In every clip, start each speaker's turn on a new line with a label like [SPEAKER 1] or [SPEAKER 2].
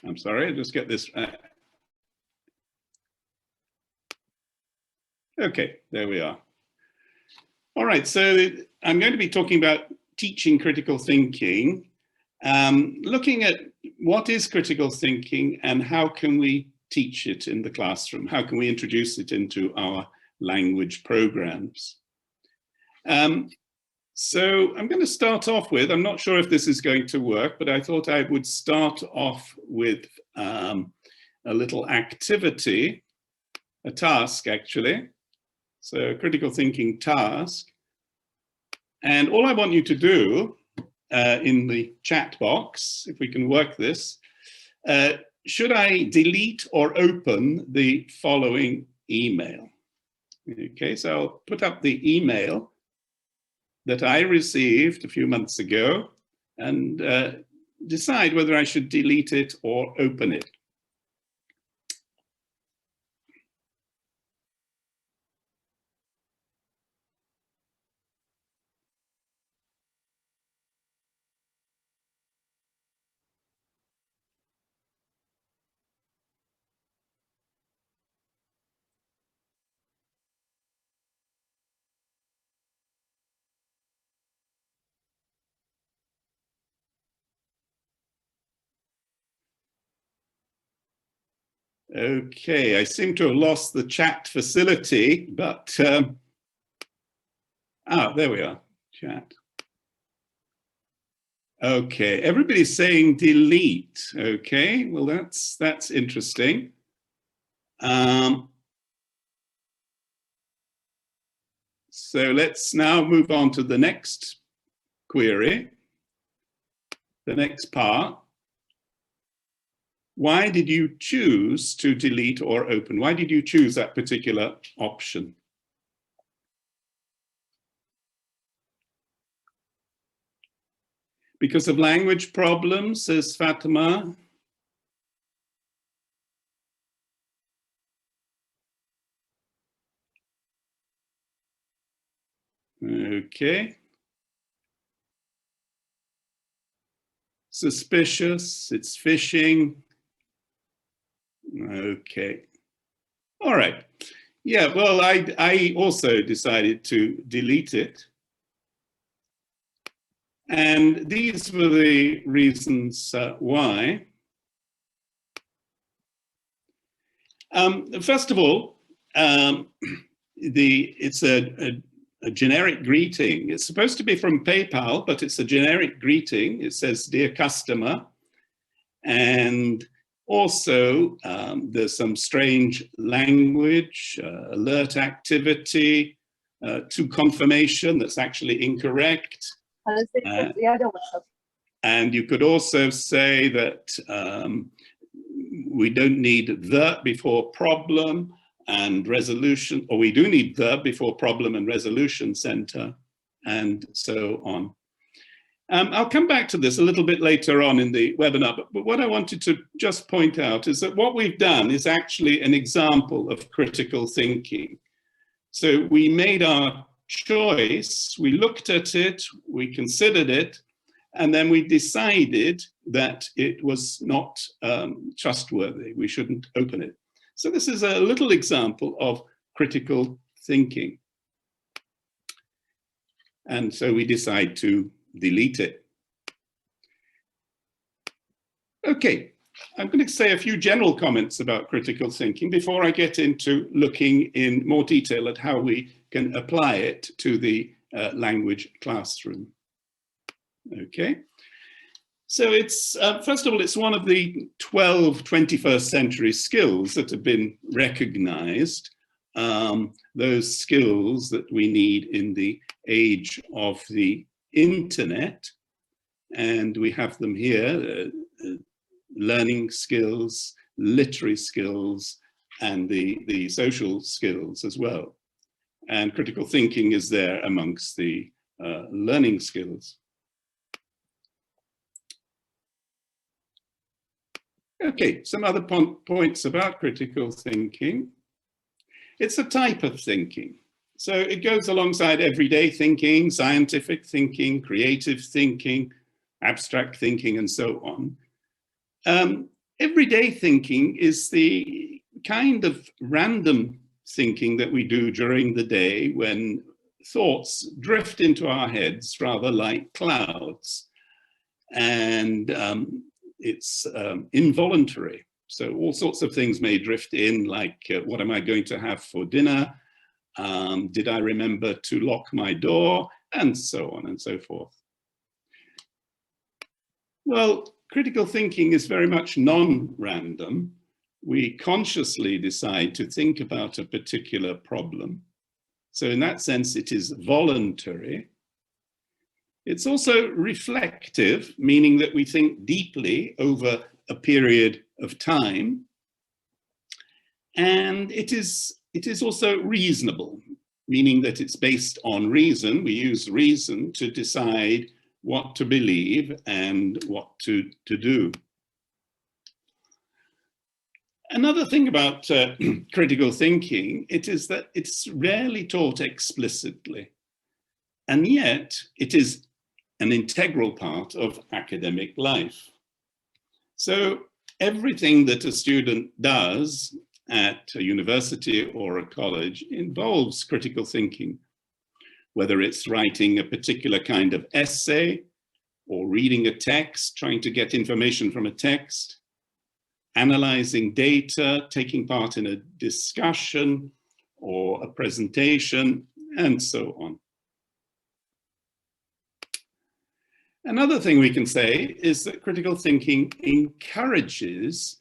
[SPEAKER 1] I'm sorry, I'll just get this. Okay, there we are. All right, so I'm going to be talking about teaching critical thinking, looking at what is critical thinking and how can we teach it in the classroom? How can we introduce it into our language programs? So I'm going to start off with, I'm not sure if this is going to work, but I thought I would start off with a little activity, a task actually. So a critical thinking task. And all I want you to do in the chat box, if we can work this, should I delete or open the following email? Okay, so I'll put up the email that I received a few months ago and decide whether I should delete it or open it. Okay, I seem to have lost the chat facility, but there we are, chat. Okay, everybody's saying delete. Okay, well that's interesting. So let's now move on to the next query, the next part. Why did you choose to delete or open? Why did you choose that particular option? Because of language problems, says Fatima. Okay. Suspicious, it's phishing. Okay. All right. Yeah, well, I also decided to delete it. And these were the reasons why. First of all, it's a generic greeting. It's supposed to be from PayPal, but it's a generic greeting. It says, "Dear customer." And also, there's some strange language, alert activity, to confirmation that's actually incorrect. And you could also say that we don't need the before problem and resolution, or we do need the before problem and resolution center, and so on. I'll come back to this a little bit later on in the webinar, but what I wanted to just point out is that what we've done is actually an example of critical thinking. So we made our choice, we looked at it, we considered it, and then we decided that it was not trustworthy. We shouldn't open it. So this is a little example of critical thinking. And so we decide to delete it. Okay, I'm going to say a few general comments about critical thinking before I get into looking in more detail at how we can apply it to the language classroom. Okay, so it's, first of all, it's one of the 12 21st century skills that have been recognized, those skills that we need in the age of the internet, and we have them here, learning skills, literary skills, and the social skills as well. And critical thinking is there amongst the learning skills. Okay, some other points about critical thinking. It's a type of thinking. So it goes alongside everyday thinking, scientific thinking, creative thinking, abstract thinking, and so on. Everyday thinking is the kind of random thinking that we do during the day when thoughts drift into our heads rather like clouds, and it's involuntary. So all sorts of things may drift in, like what am I going to have for dinner? Did I remember to lock my door? And so on and so forth. Well, critical thinking is very much non-random. We consciously decide to think about a particular problem. So in that sense, it is voluntary. It's also reflective, meaning that we think deeply over a period of time. And it is also reasonable, meaning that it's based on reason. We use reason to decide what to believe and what to do. Another thing about critical thinking, it is that it's rarely taught explicitly, and yet it is an integral part of academic life. So everything that a student does at a university or a college involves critical thinking, whether it's writing a particular kind of essay or reading a text, trying to get information from a text, analyzing data, taking part in a discussion or a presentation, and so on. Another thing we can say is that critical thinking encourages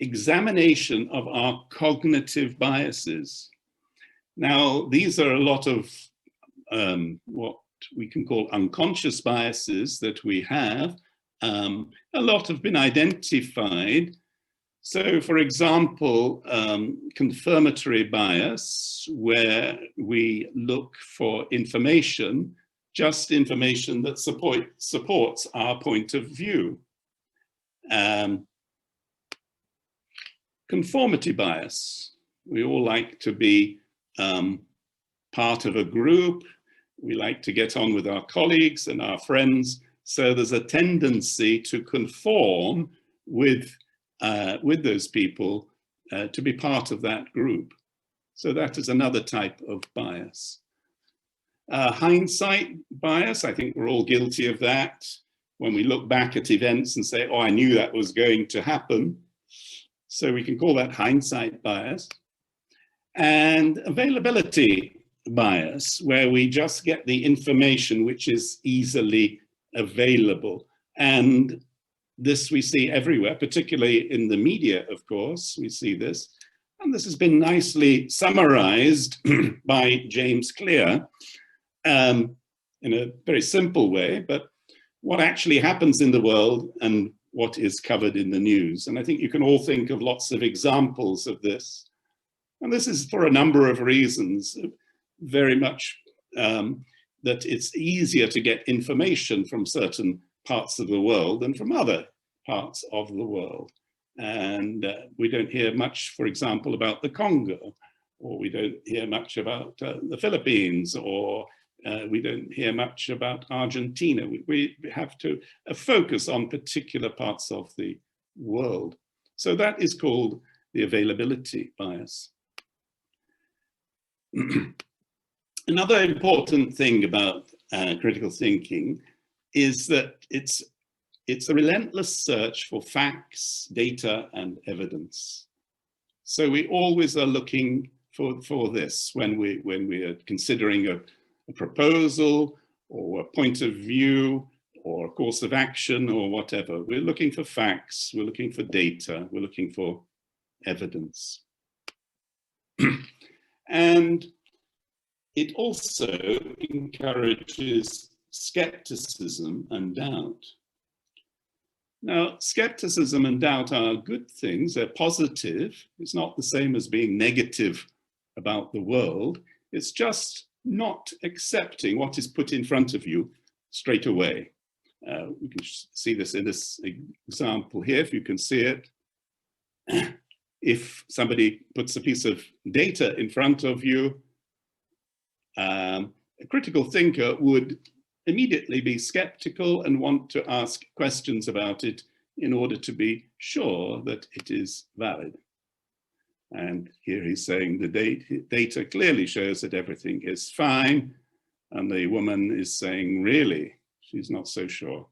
[SPEAKER 1] examination of our cognitive biases. Now, these are a lot of what we can call unconscious biases that we have. A lot have been identified. So, for example, confirmatory bias, where we look for information, just information that supports our point of view. Conformity bias. We all like to be part of a group. We like to get on with our colleagues and our friends. So there's a tendency to conform with those people to be part of that group. So that is another type of bias. Hindsight bias, I think we're all guilty of that. When we look back at events and say, oh, I knew that was going to happen. So we can call that hindsight bias. And availability bias, where we just get the information which is easily available. And this we see everywhere, particularly in the media, of course, we see this. And this has been nicely summarized by James Clear in a very simple way, but what actually happens in the world and what is covered in the news. And I think you can all think of lots of examples of this. And this is for a number of reasons, very much that it's easier to get information from certain parts of the world than from other parts of the world. And we don't hear much, for example, about the Congo, or we don't hear much about the Philippines, or we don't hear much about Argentina. We have to focus on particular parts of the world. So that is called the availability bias. Another important thing about critical thinking is that it's a relentless search for facts, data, and evidence. So we always are looking for this when we are considering a proposal or a point of view or a course of action or whatever. We're looking for facts, we're looking for data, we're looking for evidence. And it also encourages skepticism and doubt. Now, skepticism and doubt are good things, they're positive. It's not the same as being negative about the world. It's just not accepting what is put in front of you straight away. We can see this in this example here, if you can see it. If somebody puts a piece of data in front of you, a critical thinker would immediately be skeptical and want to ask questions about it in order to be sure that it is valid. And here he's saying the data clearly shows that everything is fine, and the woman is saying, really, she's not so sure.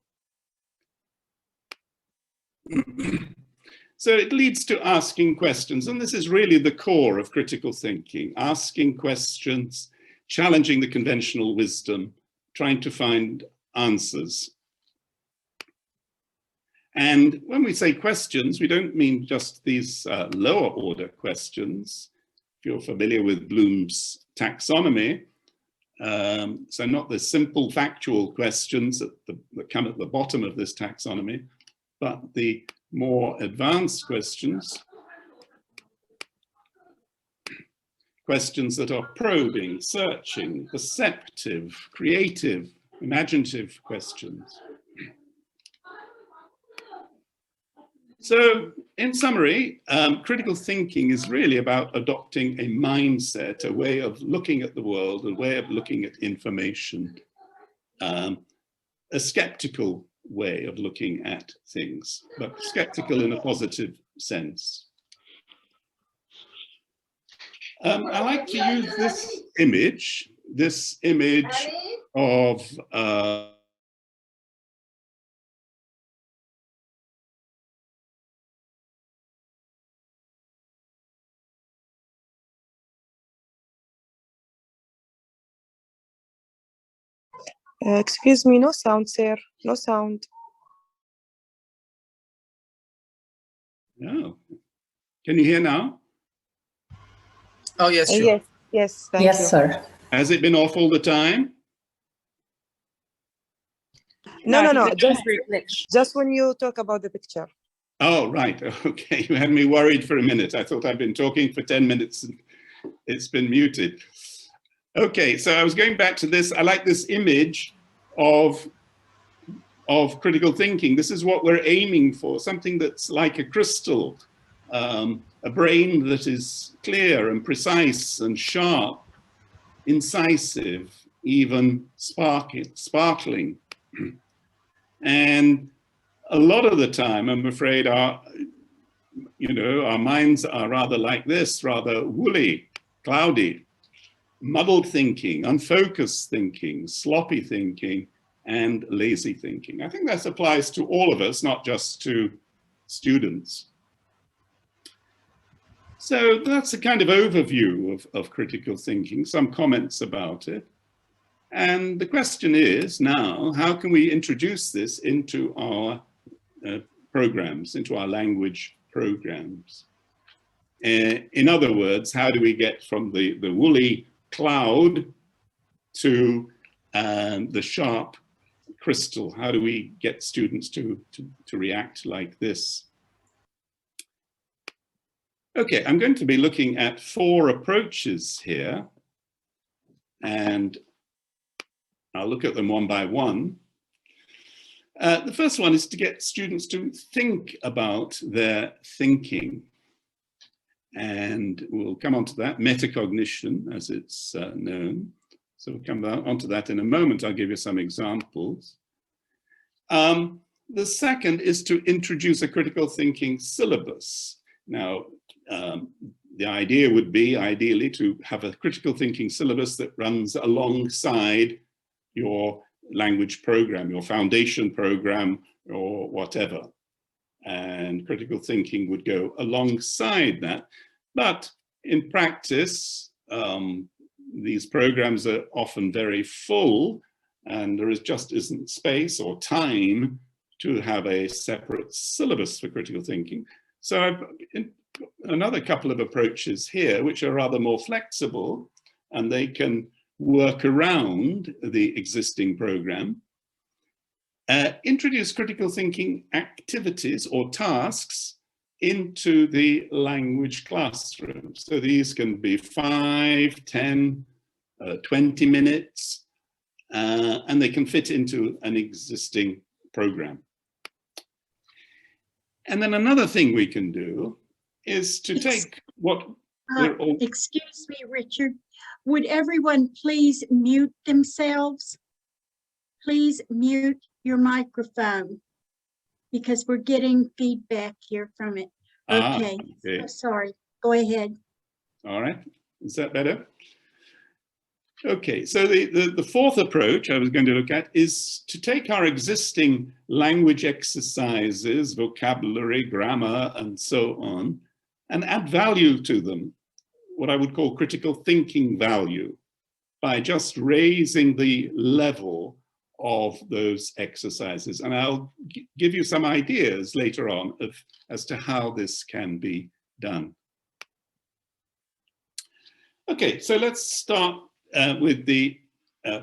[SPEAKER 1] So it leads to asking questions, and this is really the core of critical thinking, asking questions, challenging the conventional wisdom, trying to find answers. And when we say questions, we don't mean just these lower order questions. If you're familiar with Bloom's taxonomy, so not the simple factual questions that come at the bottom of this taxonomy, but the more advanced questions, questions that are probing, searching, perceptive, creative, imaginative questions. So in summary, critical thinking is really about adopting a mindset, a way of looking at the world, a way of looking at information, a skeptical way of looking at things, but skeptical in a positive sense. I like to use this image of
[SPEAKER 2] excuse me, no sound, sir. No sound.
[SPEAKER 1] Oh, can you hear now?
[SPEAKER 3] Oh, yes, sure.
[SPEAKER 2] Yes, thank you.
[SPEAKER 4] Yes, sir.
[SPEAKER 1] Has it been off all the time?
[SPEAKER 2] No. Just when you talk about the picture.
[SPEAKER 1] Oh, right. Okay. You had me worried for a minute. I thought I'd been talking for 10 minutes and it's been muted. Okay, so I was going back to this. I like this image of critical thinking. This is what we're aiming for, something that's like a crystal, a brain that is clear and precise and sharp, incisive, even sparkling. And a lot of the time, I'm afraid, our minds are rather like this, rather woolly, cloudy, muddled thinking, unfocused thinking, sloppy thinking, and lazy thinking. I think that applies to all of us, not just to students. So that's a kind of overview of critical thinking, some comments about it. And the question is now, how can we introduce this into our programs, into our language programs? In other words, how do we get from the woolly cloud to the sharp crystal? How do we get students to react like this? Okay, I'm going to be looking at 4 approaches here, and I'll look at them one by one. The first one is to get students to think about their thinking. And we'll come on to that, metacognition, as it's known. So we'll come on to that in a moment. I'll give you some examples. The second is to introduce a critical thinking syllabus. Now, the idea would be, ideally, to have a critical thinking syllabus that runs alongside your language program, your foundation program, or whatever. And critical thinking would go alongside that. But in practice, these programs are often very full, and there just isn't space or time to have a separate syllabus for critical thinking. So I've another couple of approaches here, which are rather more flexible, and they can work around the existing program. Introduce critical thinking activities or tasks into the language classroom. So these can be 5, 10, 20 minutes, and they can fit into an existing program. And then another thing we can do is to take what we're all...
[SPEAKER 5] Excuse me, Richard. Would everyone please mute themselves? Please mute your microphone. because we're getting feedback here from it. Okay,
[SPEAKER 1] Okay.
[SPEAKER 5] so sorry. Go ahead.
[SPEAKER 1] All right. Is that better? Okay, so the fourth approach I was going to look at is to take our existing language exercises, vocabulary, grammar, and so on, and add value to them, what I would call critical thinking value, by just raising the level of those exercises. And I'll give you some ideas later on as to how this can be done. Okay, so let's start with the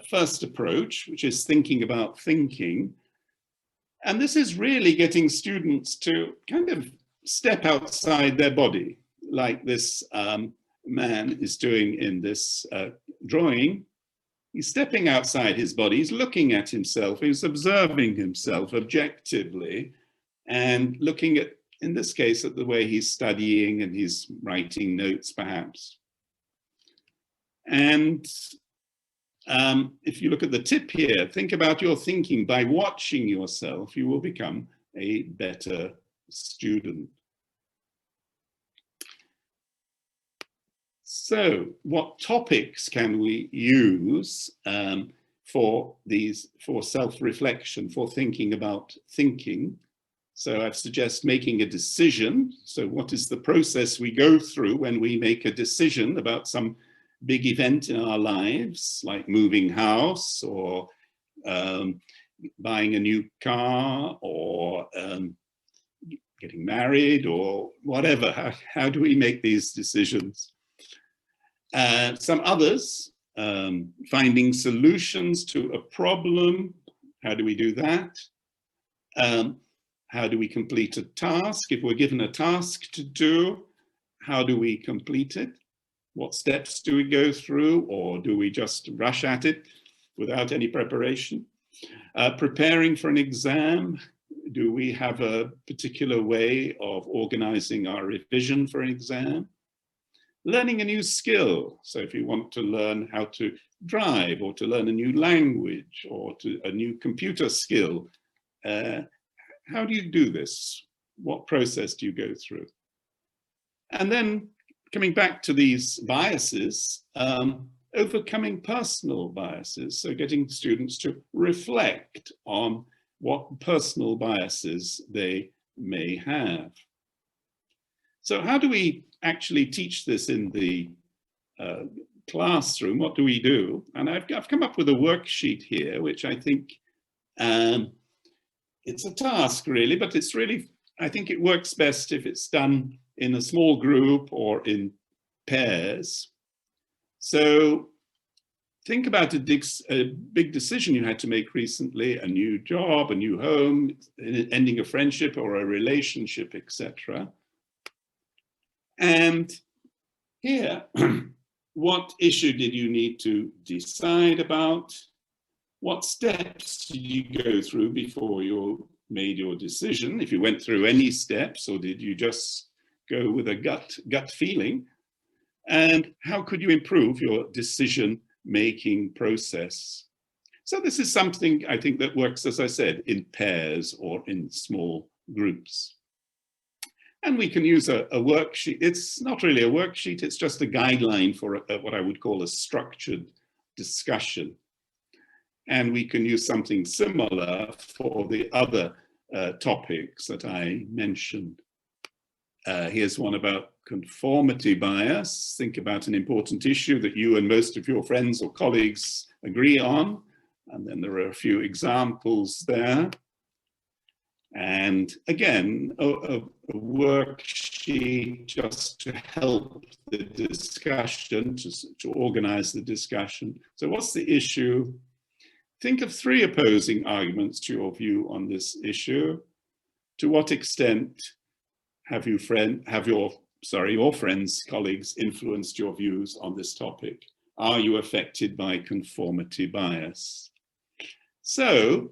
[SPEAKER 1] first approach, which is thinking about thinking. And this is really getting students to kind of step outside their body, like this man is doing in this drawing. He's stepping outside his body, he's looking at himself, he's observing himself objectively, and looking at, in this case, at the way he's studying and he's writing notes, perhaps. And if you look at the tip here, think about your thinking. By watching yourself, you will become a better student. So, what topics can we use for self-reflection, for thinking about thinking? So I suggest making a decision. So what is the process we go through when we make a decision about some big event in our lives, like moving house or buying a new car or getting married or whatever? How do we make these decisions? Some others, finding solutions to a problem. How do we do that? How do we complete a task? If we're given a task to do, how do we complete it? What steps do we go through, or do we just rush at it without any preparation? Preparing for an exam, do we have a particular way of organizing our revision for an exam? Learning a new skill, so if you want to learn how to drive or to learn a new language or a new computer skill, how do you do this? What process do you go through? And then coming back to these biases, overcoming personal biases, so getting students to reflect on what personal biases they may have. So how do we actually teach this in the classroom? What do we do? And I've come up with a worksheet here, which I think it's a task really, but it's really, I think it works best if it's done in a small group or in pairs. So think about a big decision you had to make recently, a new job, a new home, ending a friendship or a relationship, etc. And here, what issue did you need to decide about? What steps did you go through before you made your decision? If you went through any steps, or did you just go with a gut feeling? And how could you improve your decision-making process? So this is something I think that works, as I said, in pairs or in small groups. And we can use a worksheet. It's not really a worksheet, it's just a guideline for what I would call a structured discussion. And we can use something similar for the other topics that I mentioned. Here's one about conformity bias. Think about an important issue that you and most of your friends or colleagues agree on. And then there are a few examples there. And again, a worksheet just to help the discussion, to organize the discussion. So what's the issue? Think of 3 opposing arguments to your view on this issue. To what extent have your friends, colleagues influenced your views on this topic? Are you affected by conformity bias? So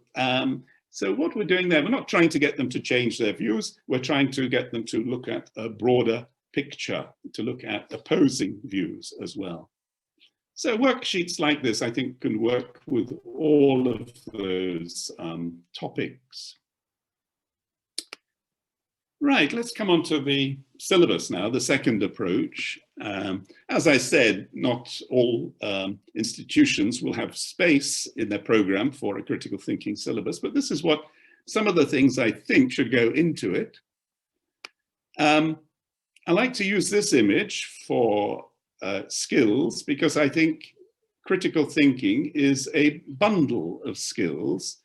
[SPEAKER 1] what we're doing there, we're not trying to get them to change their views, we're trying to get them to look at a broader picture, to look at opposing views as well. So worksheets like this, I think, can work with all of those topics. Right, let's come on to the syllabus now, the second approach. As I said, not all institutions will have space in their program for a critical thinking syllabus, but this is what some of the things I think should go into it. I like to use this image for skills because I think critical thinking is a bundle of skills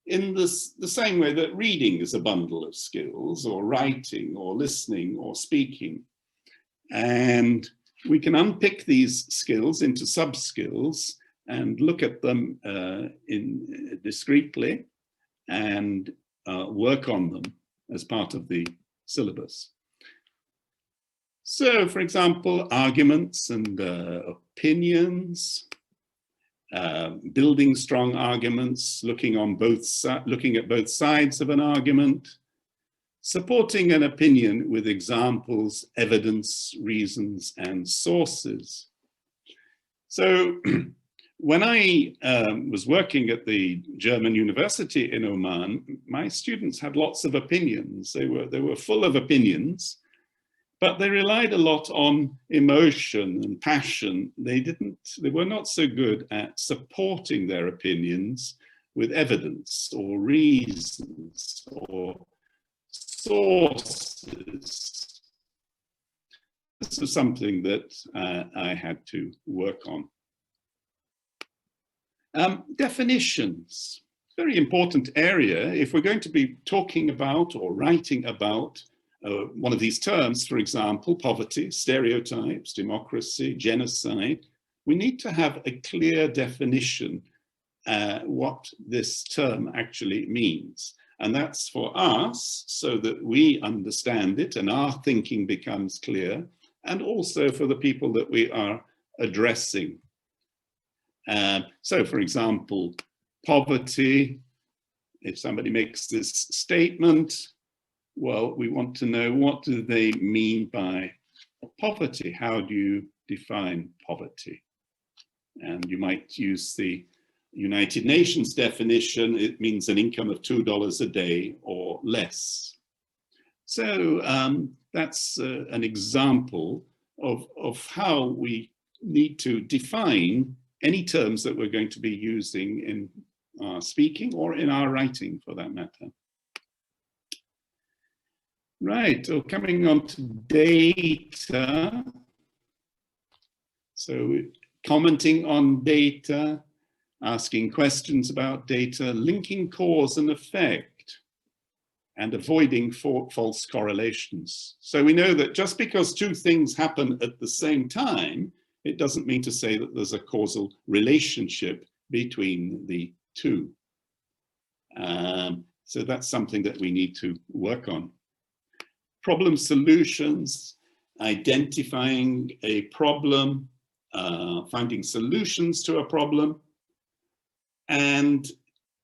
[SPEAKER 1] in the same way that reading is a bundle of skills, or writing, or listening, or speaking. And we can unpick these skills into sub-skills and look at them discreetly and work on them as part of the syllabus. So, for example, arguments and opinions, building strong arguments, looking at both sides of an argument, supporting an opinion with examples, evidence, reasons, and sources. So when I was working at the German university in Oman, my students had lots of opinions. They were full of opinions, but they relied a lot on emotion and passion. They were not so good at supporting their opinions with evidence or reasons or sources. This is something that I had to work on. Definitions, very important area. If we're going to be talking about or writing about one of these terms, for example, poverty, stereotypes, democracy, genocide, we need to have a clear definition what this term actually means. And that's for us so that we understand it and our thinking becomes clear, and also for the people that we are addressing. So, for example, poverty, if somebody makes this statement, well, we want to know, what do they mean by poverty? How do you define poverty? And you might use the United Nations definition. It means an income of $2 a day or less. So that's an example of how we need to define any terms that we're going to be using in our speaking or in our writing, for that matter. Right, so coming on to data. So commenting on data, asking questions about data, linking cause and effect, and avoiding false correlations. So we know that just because two things happen at the same time, it doesn't mean to say that there's a causal relationship between the two. So that's something that we need to work on. Problem solutions, identifying a problem, finding solutions to a problem, and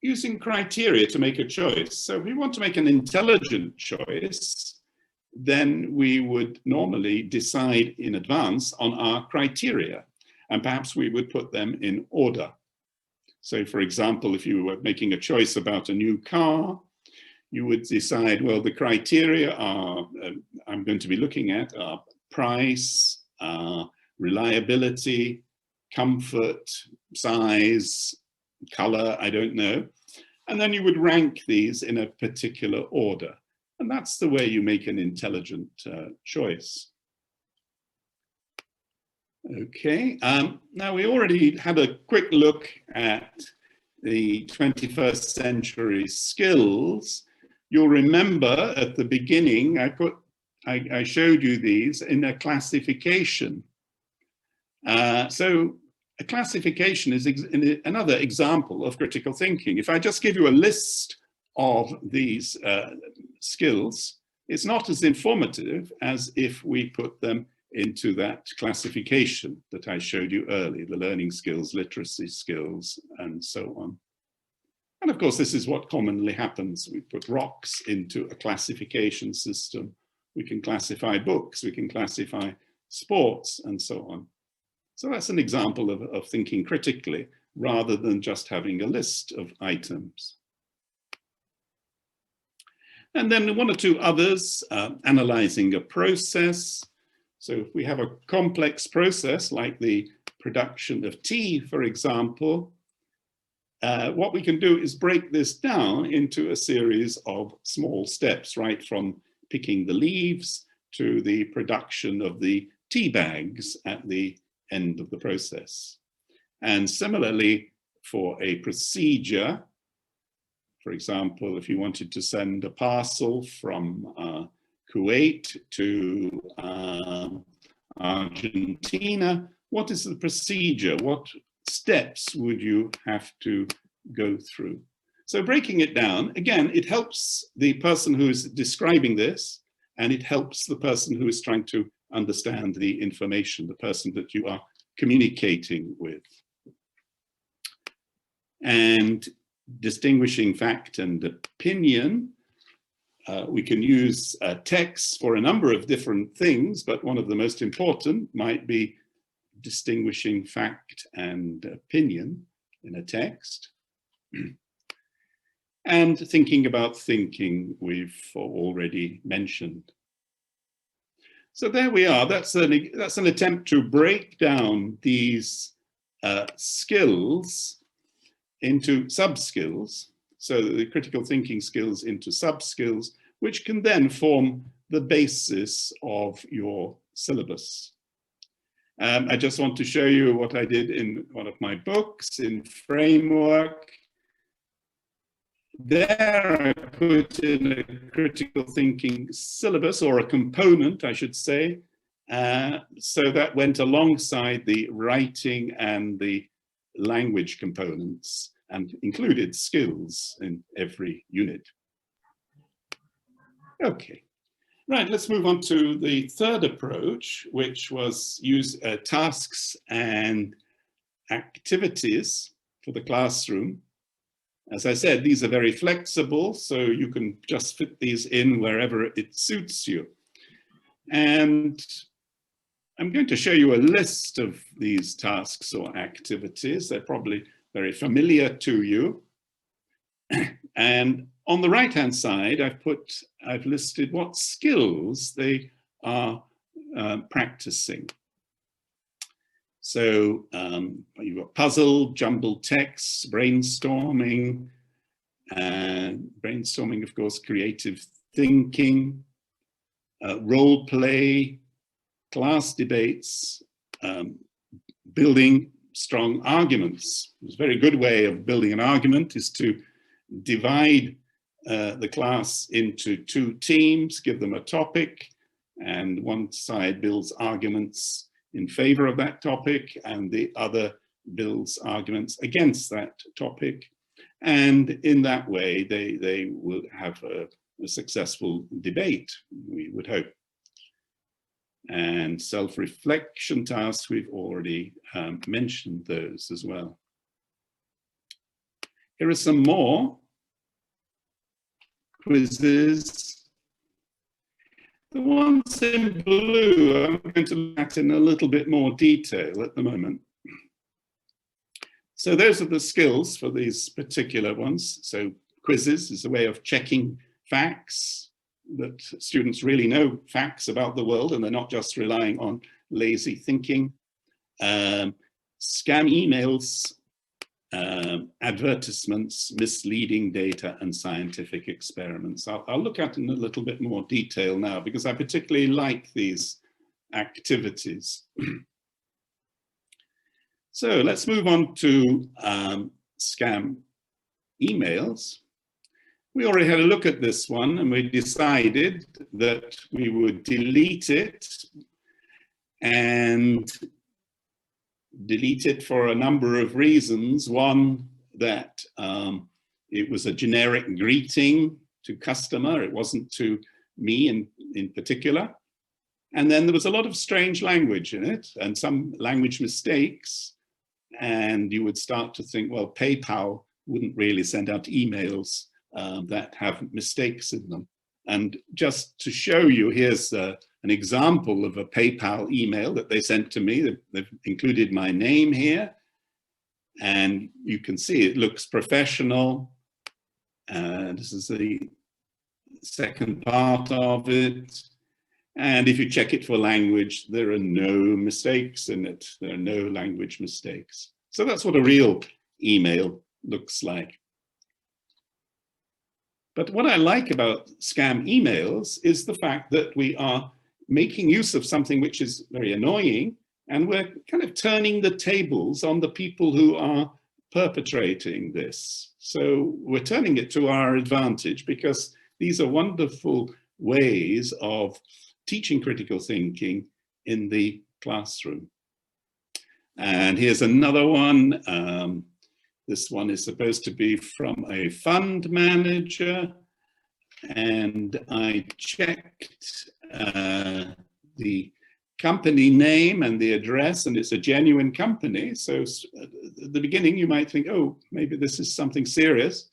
[SPEAKER 1] using criteria to make a choice. So if we want to make an intelligent choice, then we would normally decide in advance on our criteria, and perhaps we would put them in order. So for example, if you were making a choice about a new car, you would decide, well, the criteria are, I'm going to be looking at are price, reliability, comfort, size, color, I don't know. And then you would rank these in a particular order. And that's the way you make an intelligent choice. Okay, now we already had a quick look at the 21st century skills. You'll remember at the beginning, I showed you these in a classification. So a classification is another example of critical thinking. If I just give you a list of these skills, it's not as informative as if we put them into that classification that I showed you earlier, the learning skills, literacy skills, and so on. And of course, this is what commonly happens. We put rocks into a classification system. We can classify books, we can classify sports, and so on. So that's an example of thinking critically rather than just having a list of items. And then one or two others, analyzing a process. So if we have a complex process like the production of tea, for example, what we can do is break this down into a series of small steps, right from picking the leaves to the production of the tea bags at the end of the process. And similarly, for a procedure, for example, if you wanted to send a parcel from Kuwait to Argentina, what is the procedure? What steps would you have to go through? So breaking it down, again, it helps the person who is describing this, and it helps the person who is trying to understand the information, the person that you are communicating with. And distinguishing fact and opinion, we can use text for a number of different things, but one of the most important might be distinguishing fact and opinion in a text. And thinking about thinking, we've already mentioned. So there we are. That's an attempt to break down these skills into sub-skills, so the critical thinking skills into sub-skills, which can then form the basis of your syllabus. I just want to show you what I did in one of my books in Framework. There I put in a critical thinking syllabus, or a component, I should say. So that went alongside the writing and the language components and included skills in every unit. Okay, right, let's move on to the third approach, which was use tasks and activities for the classroom. As I said, these are very flexible, so you can just fit these in wherever it suits you. And I'm going to show you a list of these tasks or activities. They're probably very familiar to you. And on the right-hand side, I've listed what skills they are practicing. So you've got puzzle, jumbled text, brainstorming, brainstorming, of course, creative thinking, role play, class debates, building strong arguments. A very good way of building an argument is to divide the class into two teams, give them a topic, and one side builds arguments in favor of that topic, and the other builds arguments against that topic. And in that way, they will have a successful debate, we would hope. And self-reflection tasks, we've already mentioned those as well. Here are some more quizzes. The ones in blue, I'm going to look at in a little bit more detail at the moment. So those are the skills for these particular ones. So quizzes is a way of checking facts, that students really know facts about the world and they're not just relying on lazy thinking. Scam emails, advertisements, misleading data, and scientific experiments. I'll look at in a little bit more detail now because I particularly like these activities. So let's move on to scam emails. We already had a look at this one and we decided that we would delete it, and delete it for a number of reasons. One, that it was a generic greeting to customer. It wasn't to me in particular. And then there was a lot of strange language in it and some language mistakes. And you would start to think, well, PayPal wouldn't really send out emails that have mistakes in them. And just to show you, here's an example of a PayPal email that they sent to me. They've included my name here. And you can see it looks professional. This is the second part of it. And if you check it for language, there are no mistakes in it. There are no language mistakes. So that's what a real email looks like. But what I like about scam emails is the fact that we are making use of something which is very annoying, and we're kind of turning the tables on the people who are perpetrating this. So we're turning it to our advantage, because these are wonderful ways of teaching critical thinking in the classroom. And here's another one. This one is supposed to be from a fund manager, and I checked the company name and the address, and it's a genuine company. So at the beginning you might think, oh, maybe this is something serious.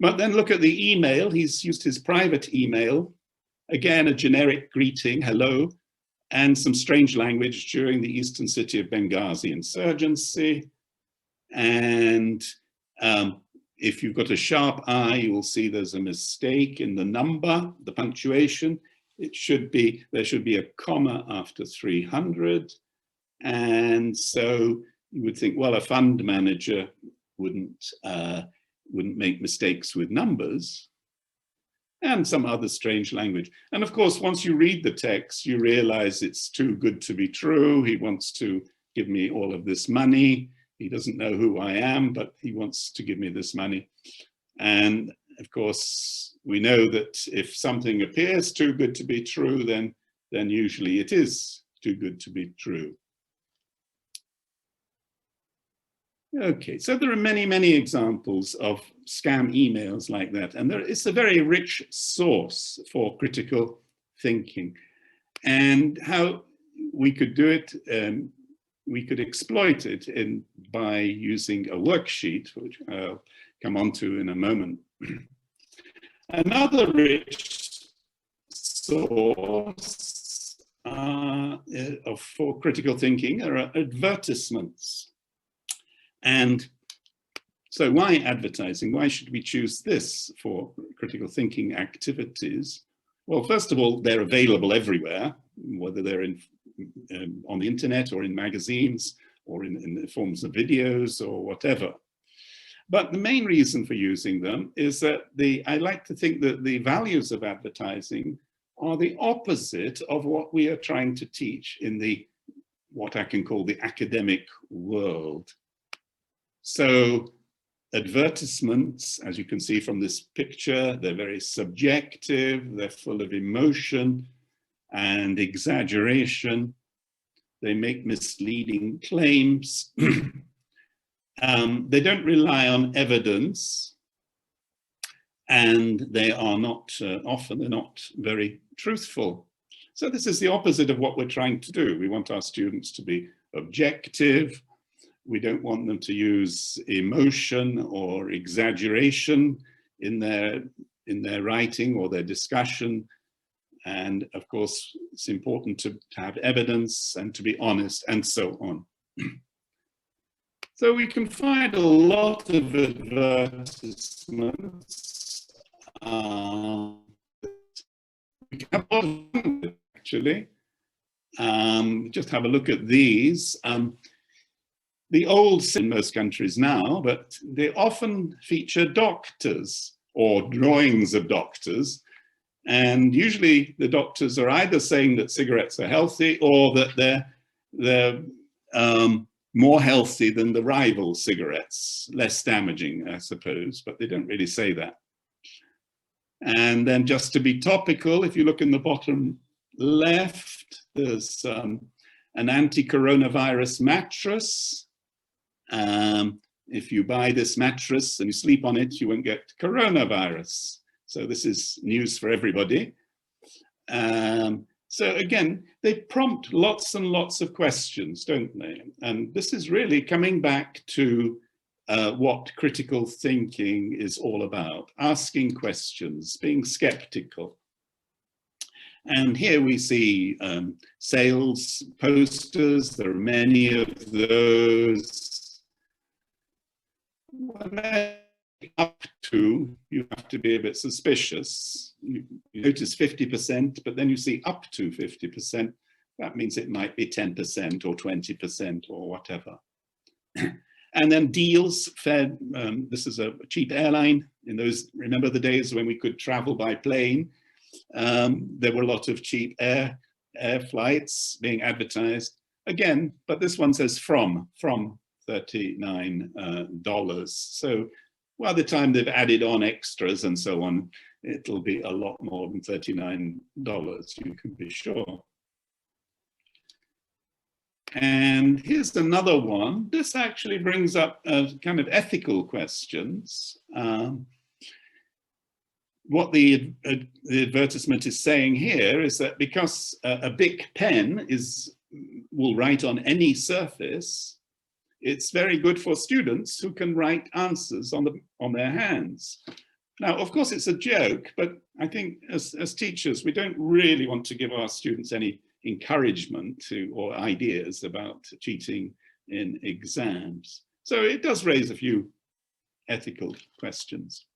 [SPEAKER 1] But then look at the email. He's used his private email. Again, a generic greeting, hello, and some strange language during the eastern city of Benghazi insurgency. And if you've got a sharp eye, you will see there's a mistake in the number, the punctuation. It should be, there should be a comma after 300. And so you would think, well, a fund manager wouldn't make mistakes with numbers, and some other strange language. And of course, once you read the text, you realize it's too good to be true. He wants to give me all of this money. He doesn't know who I am, but he wants to give me this money. And of course, we know that if something appears too good to be true, then usually it is too good to be true. Okay, so there are many, many examples of scam emails like that, and it's a very rich source for critical thinking. And how we could do it, we could exploit it by using a worksheet, which I'll come on to in a moment. Another rich source for critical thinking are advertisements. And so why advertising? Why should we choose this for critical thinking activities? Well, first of all, they're available everywhere, whether they're on the internet or in magazines or in the forms of videos or whatever. But the main reason for using them is that I like to think that the values of advertising are the opposite of what we are trying to teach in what I can call the academic world. So advertisements, as you can see from this picture, they're very subjective, they're full of emotion and exaggeration. They make misleading claims. They don't rely on evidence, and they are not, often they're not very truthful. So this is the opposite of what we're trying to do. We want our students to be objective. We don't want them to use emotion or exaggeration in their writing or their discussion. And of course, it's important to have evidence and to be honest and so on. So we can find a lot of advertisements. We can have a lot of them, actually. Just have a look at these. The old in most countries now, but they often feature doctors or drawings of doctors. And usually the doctors are either saying that cigarettes are healthy or that they're more healthy than the rival cigarettes, less damaging, I suppose, but they don't really say that. And then just to be topical, if you look in the bottom left, there's an anti-coronavirus mattress. If you buy this mattress and you sleep on it, you won't get coronavirus. So this is news for everybody. So again, they prompt lots and lots of questions, don't they? And this is really coming back to what critical thinking is all about, asking questions, being skeptical. And here we see sales posters. There are many of those. Up to, you have to be a bit suspicious. You notice 50%, but then you see up to 50%. That means it might be 10% or 20% or whatever. And then deals, fed, this is a cheap airline. In those, remember the days when we could travel by plane? There were a lot of cheap air flights being advertised. Again, but this one says from $39. So by the time they've added on extras and so on, it'll be a lot more than $39, you can be sure. And here's another one. This actually brings up kind of ethical questions. What the advertisement is saying here is that because a big pen will write on any surface, it's very good for students who can write answers on their hands. Now, of course, it's a joke, but I think as teachers, we don't really want to give our students any encouragement or ideas about cheating in exams. So it does raise a few ethical questions.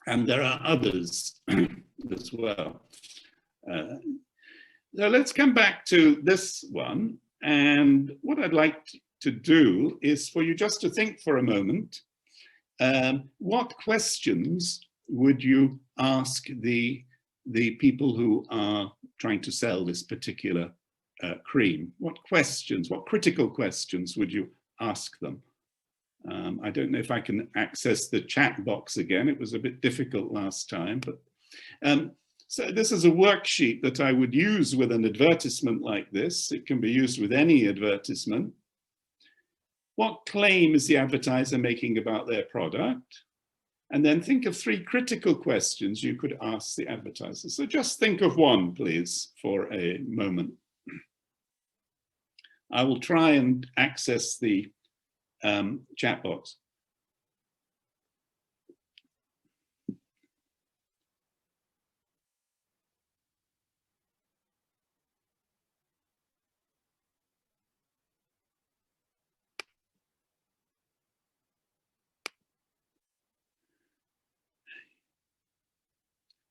[SPEAKER 1] And there are others as well. So let's come back to this one. And what I'd like to do is for you just to think for a moment, what questions would you ask the people who are trying to sell this particular cream? What questions, what critical questions would you ask them? I don't know if I can access the chat box again. It was a bit difficult last time, but so this is a worksheet that I would use with an advertisement like this. It can be used with any advertisement. What claim is the advertiser making about their product? And then think of 3 critical questions you could ask the advertiser. So just think of one, please, for a moment. I will try and access the chat box.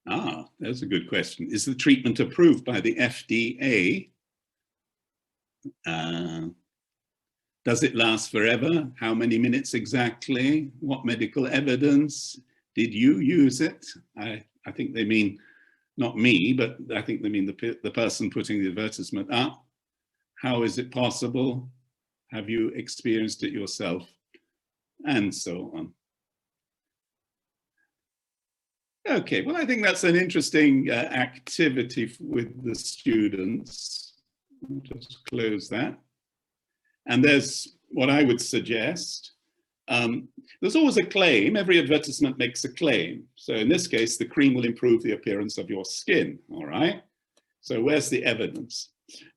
[SPEAKER 1] Ah, that's a good question. Is the treatment approved by the FDA? Does it last forever? How many minutes exactly? What medical evidence? Did you use it? I think they mean not me, but I think they mean the person putting the advertisement up. How is it possible? Have you experienced it yourself? And so on. Okay, well, I think that's an interesting activity with the students. I'll just close that. And there's what I would suggest. There's always a claim. Every advertisement makes a claim. So in this case, the cream will improve the appearance of your skin, all right? So where's the evidence?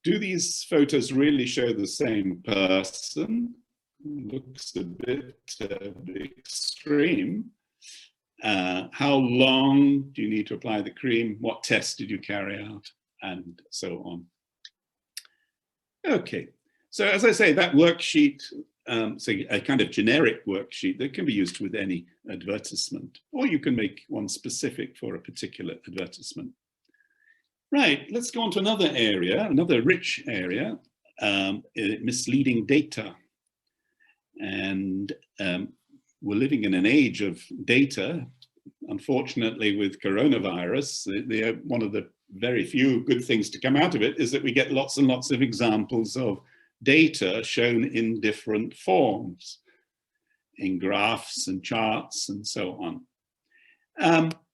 [SPEAKER 1] Do these photos really show the same person? Looks a bit extreme. How long do you need to apply the cream? What test did you carry out? And so on. Okay, so as I say, that worksheet, so a kind of generic worksheet that can be used with any advertisement, or you can make one specific for a particular advertisement. Right, let's go on to another area, another rich area, misleading data. And we're living in an age of data. Unfortunately, with coronavirus, one of the very few good things to come out of it is that we get lots and lots of examples of data shown in different forms, in graphs and charts and so on.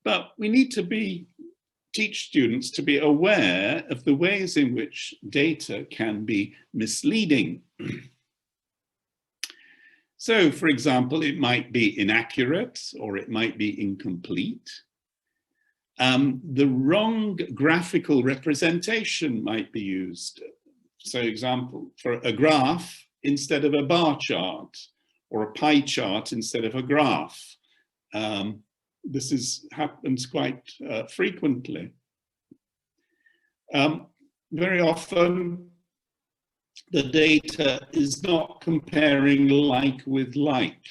[SPEAKER 1] But we need to teach students to be aware of the ways in which data can be misleading. So, for example, it might be inaccurate or it might be incomplete. The wrong graphical representation might be used. So, example, for a graph instead of a bar chart, or a pie chart instead of a graph. This happens quite frequently. Very often, the data is not comparing like with like.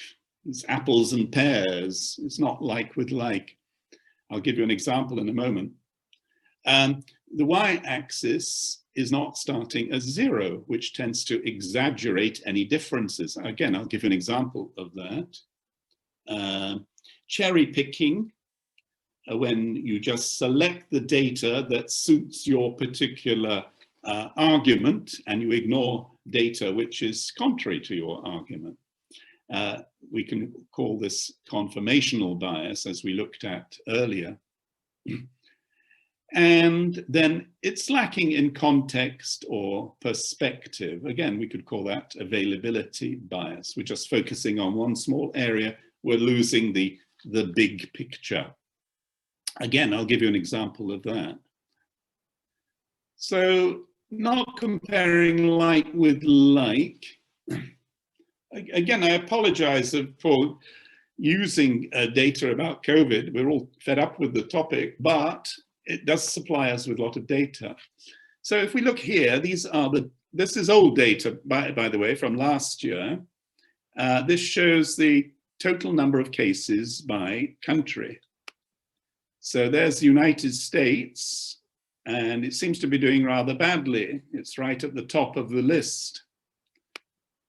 [SPEAKER 1] It's apples and pears. It's not like with like. I'll give you an example in a moment. The y-axis is not starting as 0, which tends to exaggerate any differences. Again, I'll give you an example of that. Cherry picking, when you just select the data that suits your particular argument and you ignore data which is contrary to your argument. We can call this confirmational bias, as we looked at earlier. And then it's lacking in context or perspective. Again, we could call that availability bias. We're just focusing on one small area. We're losing the big picture. Again, I'll give you an example of that. So not comparing like with like. Again, I apologize for using data about COVID. We're all fed up with the topic, but it does supply us with a lot of data. So if we look here, this is old data, by the way, from last year. This shows the total number of cases by country. So there's the United States, and it seems to be doing rather badly. It's right at the top of the list.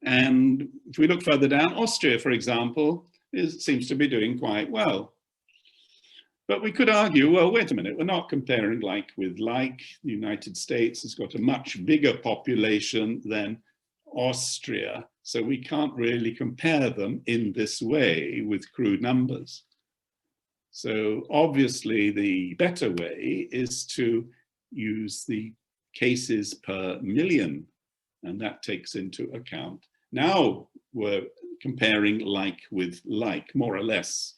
[SPEAKER 1] And if we look further down, Austria, for example, seems to be doing quite well. But we could argue, well, wait a minute, we're not comparing like with like. The United States has got a much bigger population than Austria, so we can't really compare them in this way with crude numbers. So obviously the better way is to use the cases per million, and that takes into account. Now we're comparing like with like, more or less.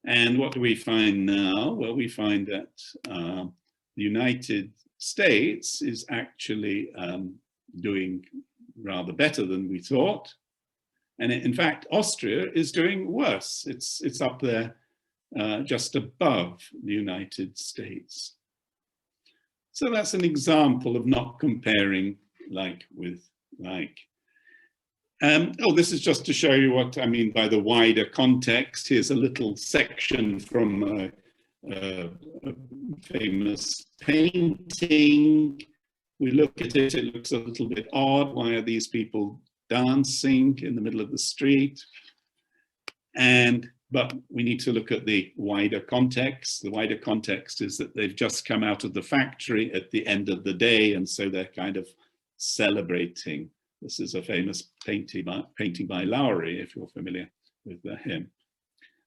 [SPEAKER 1] And what do we find now? Well, we find that the United States is actually doing rather better than we thought. And in fact, Austria is doing worse. It's up there just above the United States. So that's an example of not comparing like with like. Oh, this is just to show you what I mean by the wider context. Here's a little section from a famous painting. We look at it, it looks a little bit odd. Why are these people dancing in the middle of the street? But we need to look at the wider context. The wider context is that they've just come out of the factory at the end of the day, and so they're kind of celebrating. This is a famous painting by Lowry, if you're familiar with him.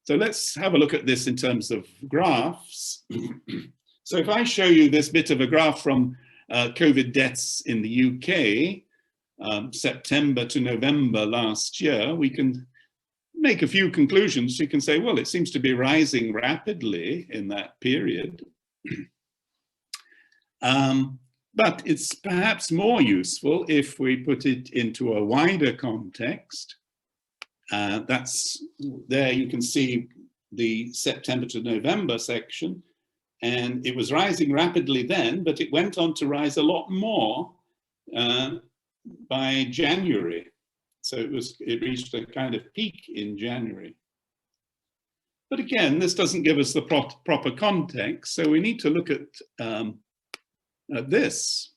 [SPEAKER 1] So let's have a look at this in terms of graphs. So if I show you this bit of a graph from COVID deaths in the UK, September to November last year, we can make a few conclusions. You can say, well, it seems to be rising rapidly in that period. But it's perhaps more useful if we put it into a wider context. That's there you can see the September to November section, and it was rising rapidly then, but it went on to rise a lot more by January. So it reached a kind of peak in January. But again, this doesn't give us the proper context, so we need to look at this.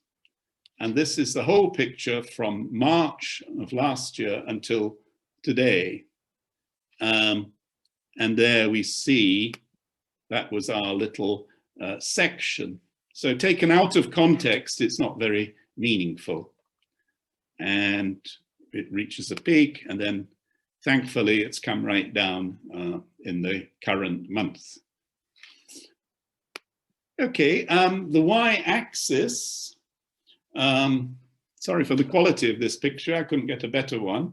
[SPEAKER 1] And this is the whole picture from March of last year until today. And there we see that was our little section. So taken out of context, it's not very meaningful. And it reaches a peak, and then thankfully it's come right down in the current month. Okay, the y-axis, sorry for the quality of this picture, I couldn't get a better one.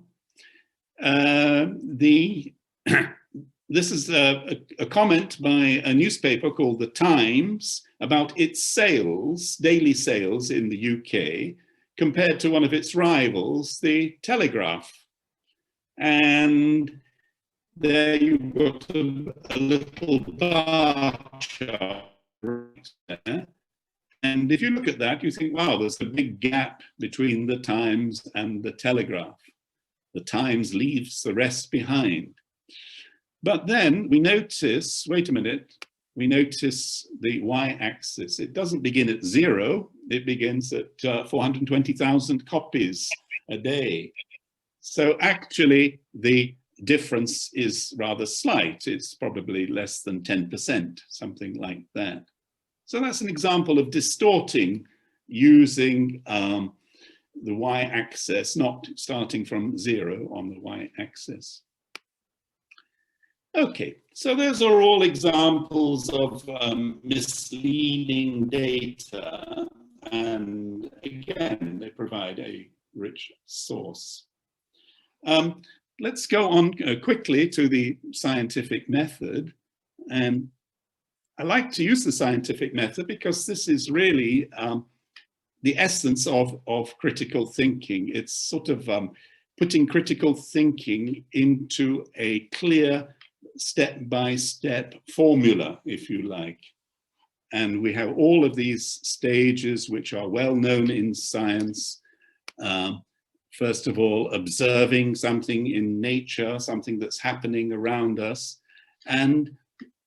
[SPEAKER 1] This is a comment by a newspaper called The Times about its sales, daily sales in the UK, compared to one of its rivals, the Telegraph. And there you've got a little bar chart right there. And if you look at that, you think, wow, there's a big gap between the Times and the Telegraph. The Times leaves the rest behind. But then we notice, wait a minute, we notice the y-axis. It doesn't begin at 0, it begins at 420,000 copies a day. So actually the difference is rather slight. It's probably less than 10%, something like that. So that's an example of distorting using the y-axis, not starting from 0 on the y-axis. Okay, so those are all examples of misleading data, and again, they provide a rich source. Let's go on quickly to the scientific method. And I like to use the scientific method because this is really the essence of critical thinking. It's sort of putting critical thinking into a clear step-by-step formula, if you like. And we have all of these stages which are well known in science. First of all, observing something in nature, something that's happening around us, and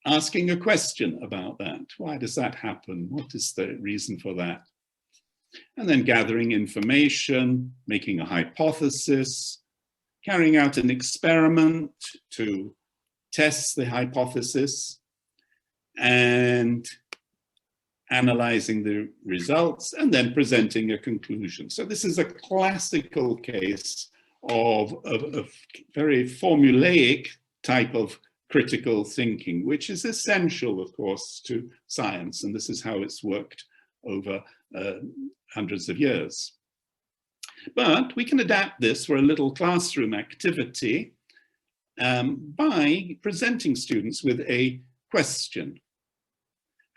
[SPEAKER 1] asking a question about that. Why does that happen? What is the reason for that? And then gathering information, making a hypothesis, carrying out an experiment to test the hypothesis, and analyzing the results, and then presenting a conclusion. So this is a classical case of a very formulaic type of critical thinking, which is essential, of course, to science. And this is how it's worked over hundreds of years. But we can adapt this for a little classroom activity by presenting students with a question.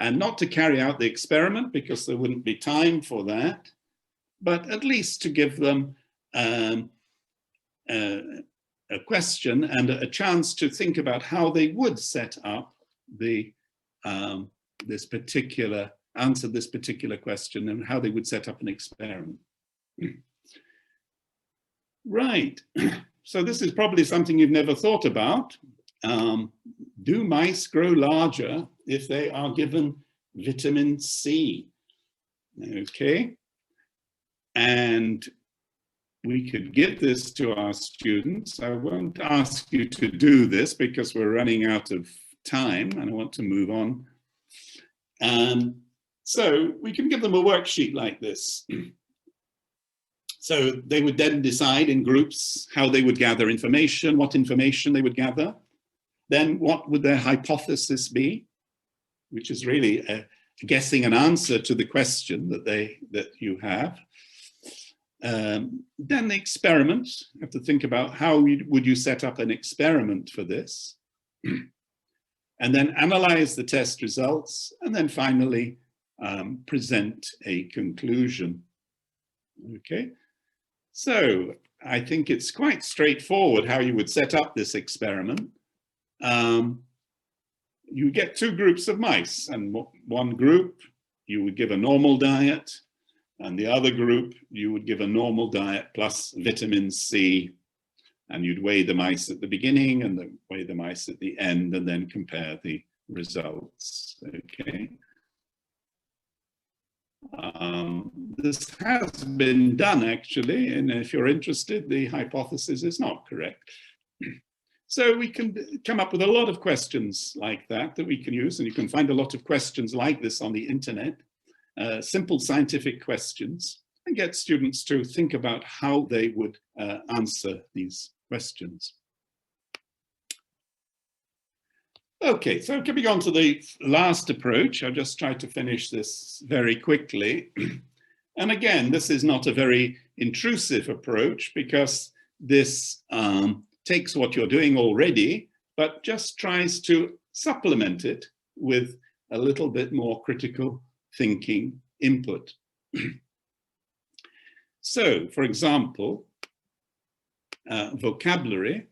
[SPEAKER 1] And not to carry out the experiment because there wouldn't be time for that, but at least to give them a question and a chance to think about how they would set up the answer this particular question, and how they would set up an experiment. Right, so this is probably something you've never thought about. Do mice grow larger if they are given vitamin C? Okay, and we could give this to our students. I won't ask you to do this because we're running out of time and I want to move on. So we can give them a worksheet like this. So they would then decide in groups how they would gather information, what information they would gather. Then what would their hypothesis be, which is really guessing an answer to the question that you have. Then the experiment, you have to think about how would you set up an experiment for this. And then analyze the test results, and then finally present a conclusion. Okay, so I think it's quite straightforward how you would set up this experiment. You get two groups of mice, and one group you would give a normal diet, and the other group you would give a normal diet plus vitamin C, and you'd weigh the mice at the beginning and then weigh the mice at the end, and then compare the results. Okay. This has been done actually, and if you're interested, the hypothesis is not correct. So we can come up with a lot of questions like that we can use, and you can find a lot of questions like this on the internet, simple scientific questions, and get students to think about how they would answer these questions. Okay, so coming on to the last approach, I'll just try to finish this very quickly. And again, this is not a very intrusive approach because this takes what you're doing already, but just tries to supplement it with a little bit more critical thinking input. So, for example, vocabulary.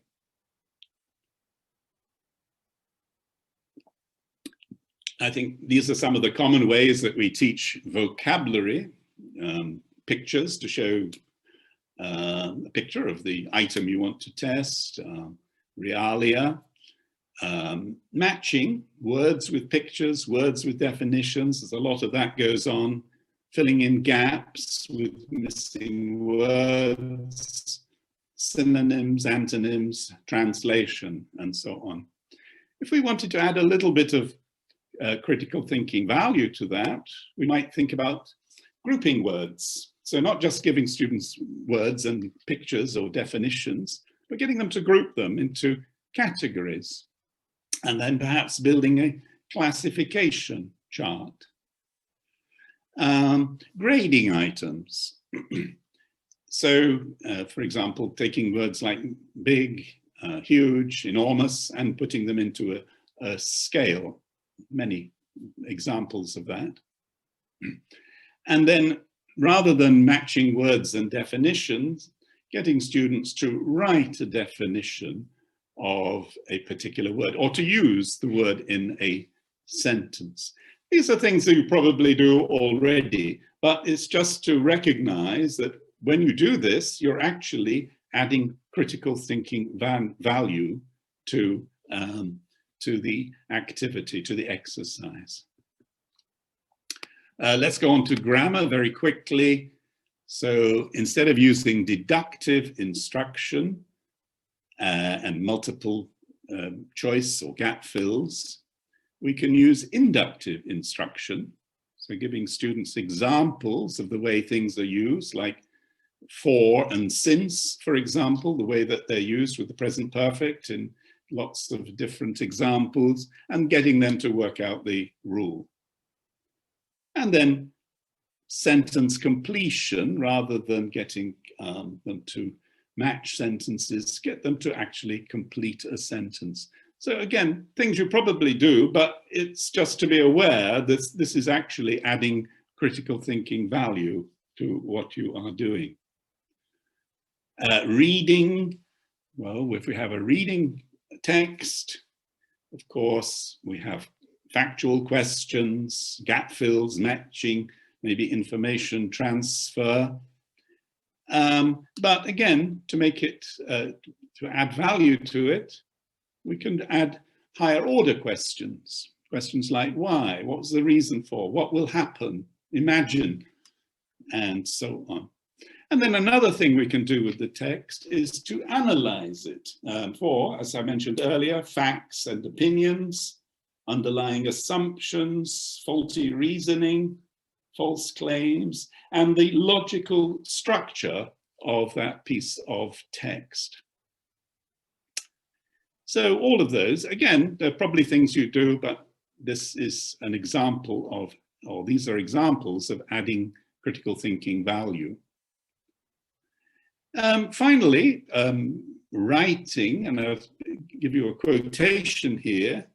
[SPEAKER 1] I think these are some of the common ways that we teach vocabulary, pictures to show a picture of the item you want to test, realia, matching words with pictures, words with definitions. There's a lot of that goes on, filling in gaps with missing words, synonyms, antonyms, translation, and so on. If we wanted to add a little bit of critical thinking value to that, we might think about grouping words. So not just giving students words and pictures or definitions, but getting them to group them into categories, and then perhaps building a classification chart. Grading items. So, for example, taking words like big, huge, enormous, and putting them into a scale. Many examples of that. And then, rather than matching words and definitions, getting students to write a definition of a particular word, or to use the word in a sentence. These are things that you probably do already, but it's just to recognize that when you do this, you're actually adding critical thinking value to the activity, to the exercise. Let's go on to grammar very quickly. So instead of using deductive instruction and multiple choice or gap fills, we can use inductive instruction. So giving students examples of the way things are used, like for and since, for example, the way that they're used with the present perfect in lots of different examples, and getting them to work out the rule. And then sentence completion, rather than getting them to match sentences, get them to actually complete a sentence. So again, things you probably do, but it's just to be aware that this is actually adding critical thinking value to what you are doing. Reading, well, if we have a reading text, of course, we have factual questions, gap fills, matching, maybe information transfer. But again, to make it, to add value to it, we can add higher order questions. Questions like why, what was the reason for, what will happen, imagine, and so on. And then another thing we can do with the text is to analyze it for, as I mentioned earlier, facts and opinions, underlying assumptions, faulty reasoning, false claims, and the logical structure of that piece of text. So all of those, again, they're probably things you do, but this is an example of, or these are examples of adding critical thinking value. Finally, writing, and I'll give you a quotation here.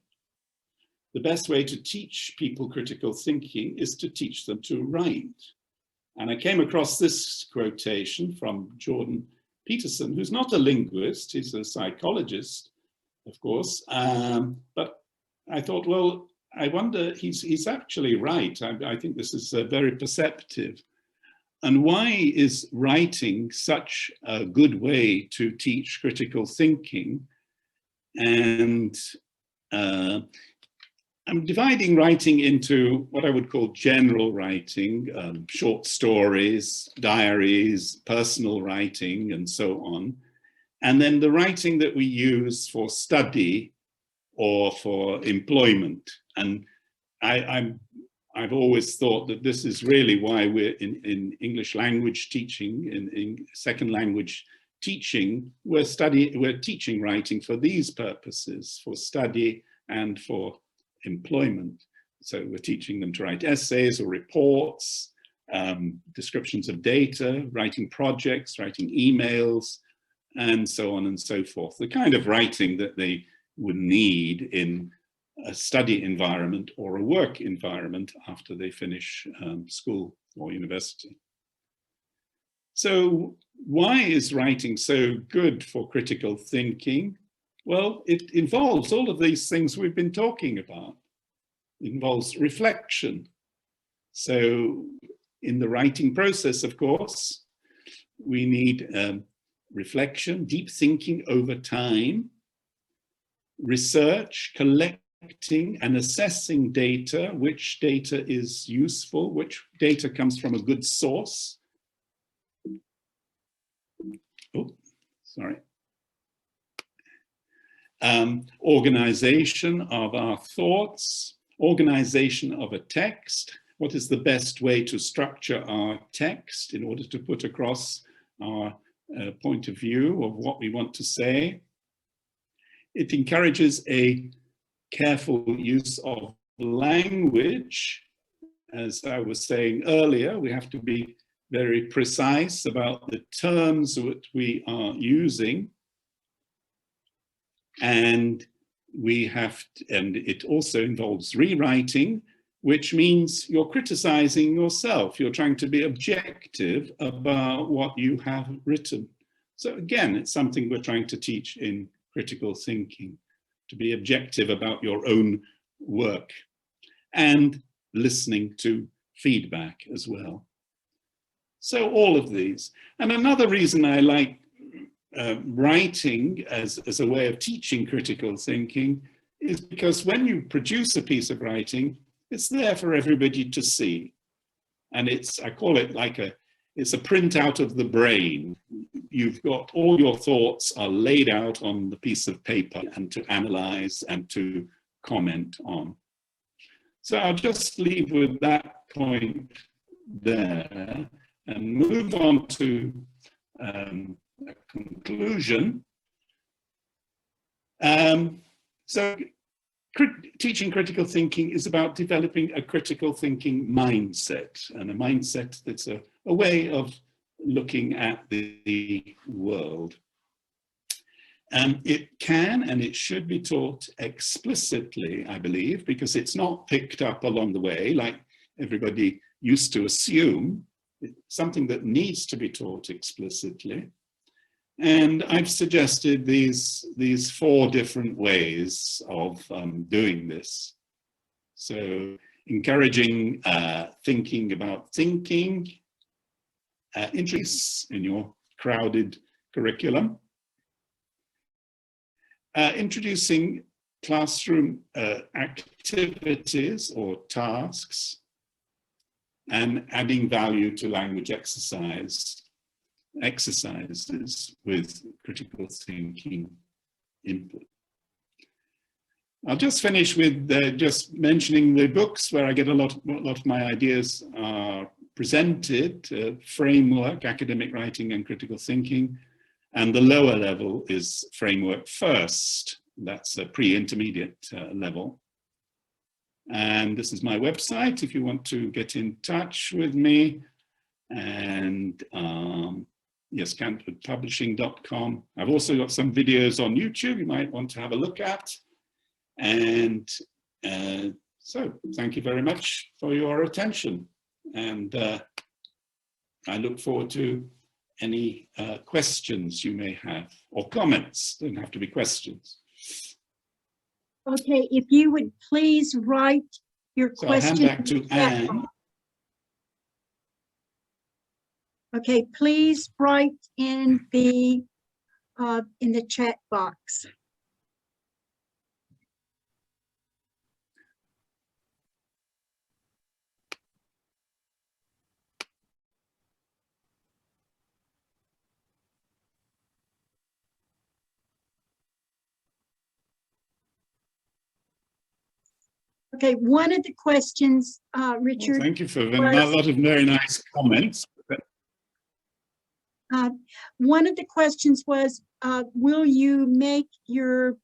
[SPEAKER 1] The best way to teach people critical thinking is to teach them to write. And I came across this quotation from Jordan Peterson, who's not a linguist, he's a psychologist, of course, but I thought, well, I wonder, he's actually right. I think this is very perceptive. And why is writing such a good way to teach critical thinking? And I'm dividing writing into what I would call general writing, short stories, diaries, personal writing, and so on. And then the writing that we use for study or for employment. And I've always thought that this is really why we're in English language teaching, in second language teaching, we're teaching writing for these purposes, for study and for employment. So we're teaching them to write essays or reports, descriptions of data, writing projects, writing emails, and so on and so forth. The kind of writing that they would need in a study environment or a work environment after they finish school or university. So why is writing so good for critical thinking? Well, it involves all of these things we've been talking about. It involves reflection. So in the writing process, of course, We need reflection, deep thinking over time, research, collecting and assessing data, which data is useful, which data comes from a good source. Oh, sorry. Organization of our thoughts, organization of a text. What is the best way to structure our text in order to put across our point of view of what we want to say? It encourages a careful use of language. As I was saying earlier, we have to be very precise about the terms that we are using. And it also involves rewriting, which means you're criticizing yourself. You're trying to be objective about what you have written. So again, it's something we're trying to teach in critical thinking, to be objective about your own work and listening to feedback as well. So all of these. And another reason I like writing as a way of teaching critical thinking is because when you produce a piece of writing, it's there for everybody to see. And I call it like it's a printout of the brain. You've got all your thoughts are laid out on the piece of paper and to analyze and to comment on. So I'll just leave with that point there and move on to a conclusion. So teaching critical thinking is about developing a critical thinking mindset, and a mindset that's a way of looking at the world. It can and it should be taught explicitly, I believe, because it's not picked up along the way like everybody used to assume. It's something that needs to be taught explicitly. And I've suggested these 4 different ways of doing this. So encouraging thinking about thinking, interests in your crowded curriculum, introducing classroom activities or tasks, and adding value to language exercises with critical thinking input. I'll just finish with just mentioning the books where I get a lot of my ideas are presented. Framework, academic writing and critical thinking, and the lower level is Framework First. That's a pre-intermediate level. And this is my website if you want to get in touch with me. And yes, canfordpublishing.com. I've also got some videos on YouTube you might want to have a look at. And so thank you very much for your attention. And I look forward to any questions you may have, or comments. Don't have to be questions.
[SPEAKER 5] Okay, if you would please write your question.
[SPEAKER 1] I'll hand back to Anne.
[SPEAKER 5] Okay, please write in the chat box. Okay, one of the questions, Richard.
[SPEAKER 1] Well, thank you for a lot of very nice comments.
[SPEAKER 5] One of the questions was, will you make your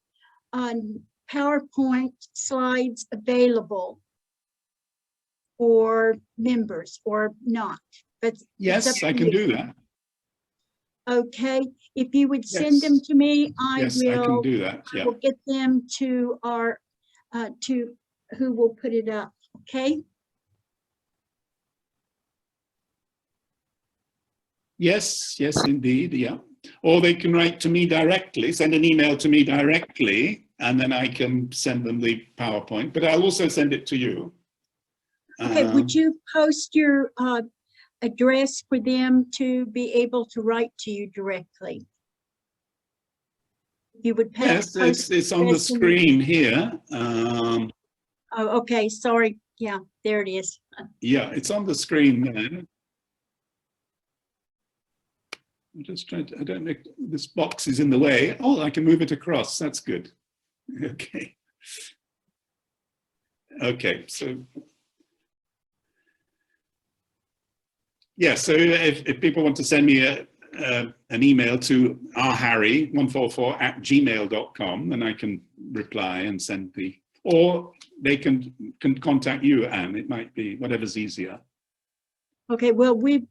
[SPEAKER 5] PowerPoint slides available for members or not?
[SPEAKER 1] Yes, I can do that.
[SPEAKER 5] Okay, if you would send them to me, I
[SPEAKER 1] can do that. Yeah.
[SPEAKER 5] will get them to our to who will put it up. Okay.
[SPEAKER 1] Yes, indeed, yeah. Or they can write to me directly, send an email to me directly, and then I can send them the PowerPoint, but I'll also send it to you.
[SPEAKER 5] Okay, would you post your address for them to be able to write to you directly? You would
[SPEAKER 1] Yes,
[SPEAKER 5] post
[SPEAKER 1] it's on the screen here.
[SPEAKER 5] Oh, okay, sorry. Yeah, there it is.
[SPEAKER 1] Yeah, it's on the screen there. I'm just trying to, I don't know, this box is in the way. Oh, I can move it across. That's good. Okay. Okay, so yeah, so if people want to send me an email to rharry144@gmail.com, then I can reply and send the, or they can contact you, Anne. It might be whatever's easier.
[SPEAKER 5] Okay, well, we
[SPEAKER 1] Do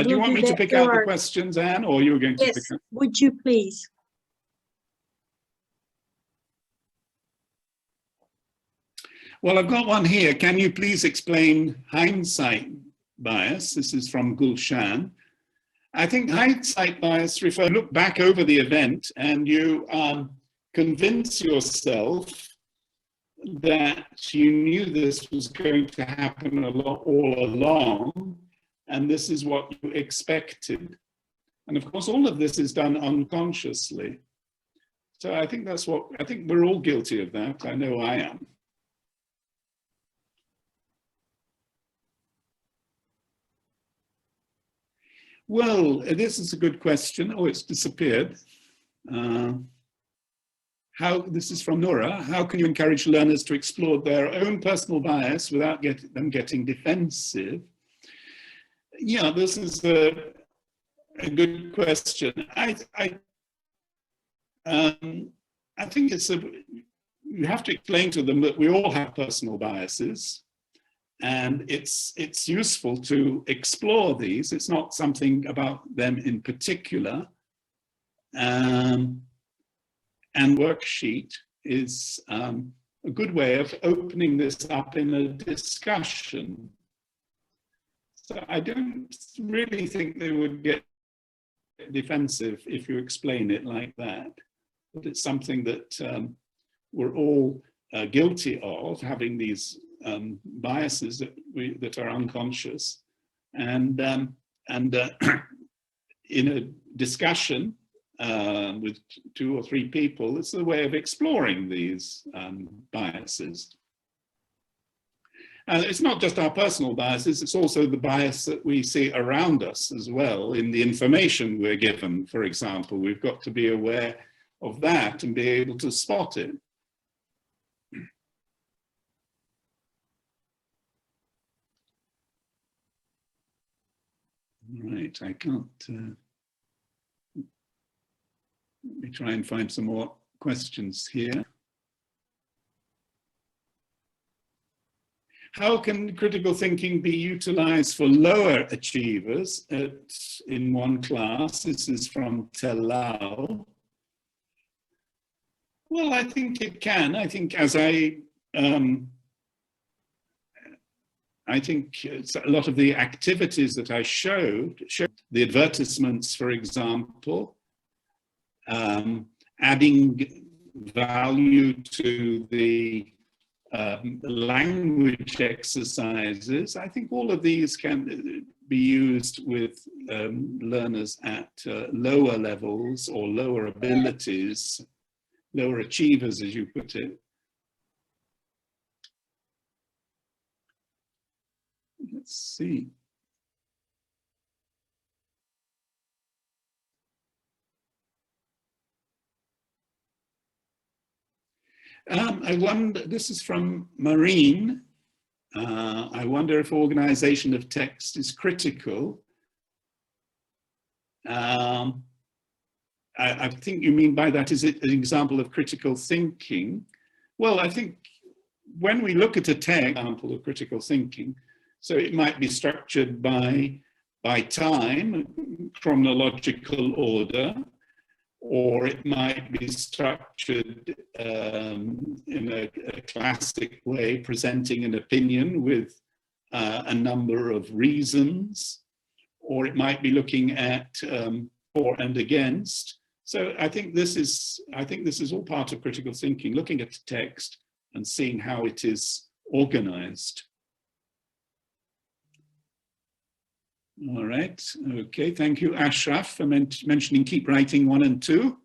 [SPEAKER 1] you want me to pick out the questions, Anne, or you're going to pick
[SPEAKER 5] Yes,
[SPEAKER 1] out?
[SPEAKER 5] would you please?
[SPEAKER 1] Well, I've got one here. Can you please explain hindsight bias? This is from Gulshan. I think hindsight bias refers, look back over the event and you convince yourself that you knew this was going to happen all along, and this is what you expected. And of course, all of this is done unconsciously. So I think that's what, I think we're all guilty of that. I know I am. Well, this is a good question. Oh, it's disappeared. This is from Nora. How can you encourage learners to explore their own personal bias without them getting defensive? Yeah, this is a good question. I think you have to explain to them that we all have personal biases. And it's useful to explore these. It's not something about them in particular. And Worksheet is a good way of opening this up in a discussion. So I don't really think they would get defensive if you explain it like that. But it's something that we're all guilty of, having these biases that are unconscious, and in a discussion with 2 or 3 people, it's a way of exploring these biases. And it's not just our personal biases, it's also the bias that we see around us as well in the information we're given. For example, we've got to be aware of that and be able to spot it. Right, I can't, let me try and find some more questions here. How can critical thinking be utilized for lower achievers in one class? This is from Telal. Well, I think it can. I think I think a lot of the activities that I showed the advertisements, for example, adding value to the language exercises. I think all of these can be used with learners at lower levels or lower abilities, lower achievers, as you put it. Let's see. I wonder, this is from Marine. I wonder if organization of text is critical. I think you mean by that, is it an example of critical thinking? Well, I think when we look at a text, example of critical thinking, so it might be structured by time, chronological order, or it might be structured in a classic way, presenting an opinion with a number of reasons, or it might be looking at for and against. So I think this is all part of critical thinking, looking at the text and seeing how it is organized. All right. Okay. Thank you, Ashraf, for mentioning keep writing 1 and 2.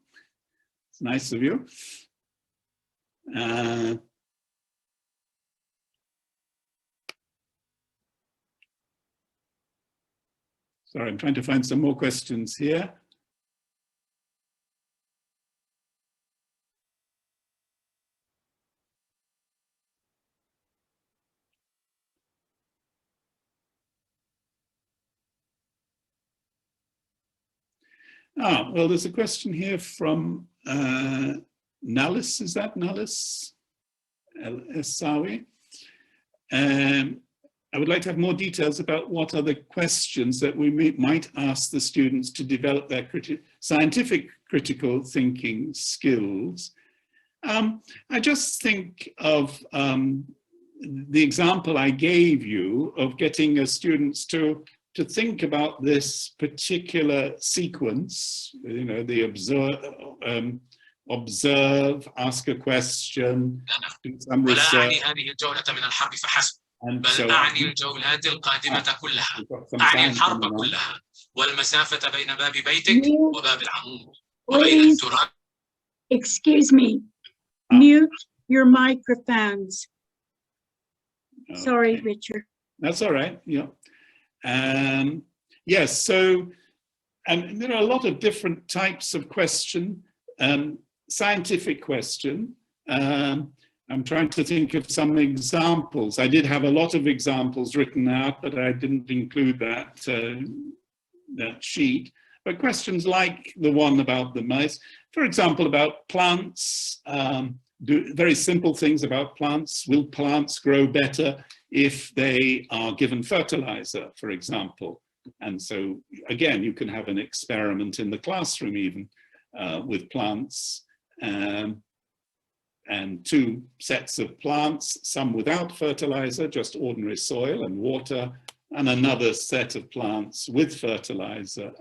[SPEAKER 1] It's nice of you. Sorry, I'm trying to find some more questions here. Well, there's a question here from Nalis. Is that Nalis El-Essawi? I would like to have more details about what are the questions that we might ask the students to develop their scientific critical thinking skills. I just think of the example I gave you of getting students to think about this particular sequence, you know, the observe, ask a question, do some research. بل أعني الجولات القادمة كلها، أعني الحرب كلها، والمسافة بين باب بيتك وباب العمود وبين التراب.
[SPEAKER 5] Excuse me. Mute your microphones. Okay. Sorry, Richard.
[SPEAKER 1] That's all right. Yeah. Yes. So, there are a lot of different types of question. Scientific question. I'm trying to think of some examples. I did have a lot of examples written out, but I didn't include that sheet. But questions like the one about the mice, for example, about plants, do very simple things about plants. Will plants grow better if they are given fertilizer, for example? And so, again, you can have an experiment in the classroom even with plants. And 2 sets of plants, some without fertilizer, just ordinary soil and water, and another set of plants with fertilizer.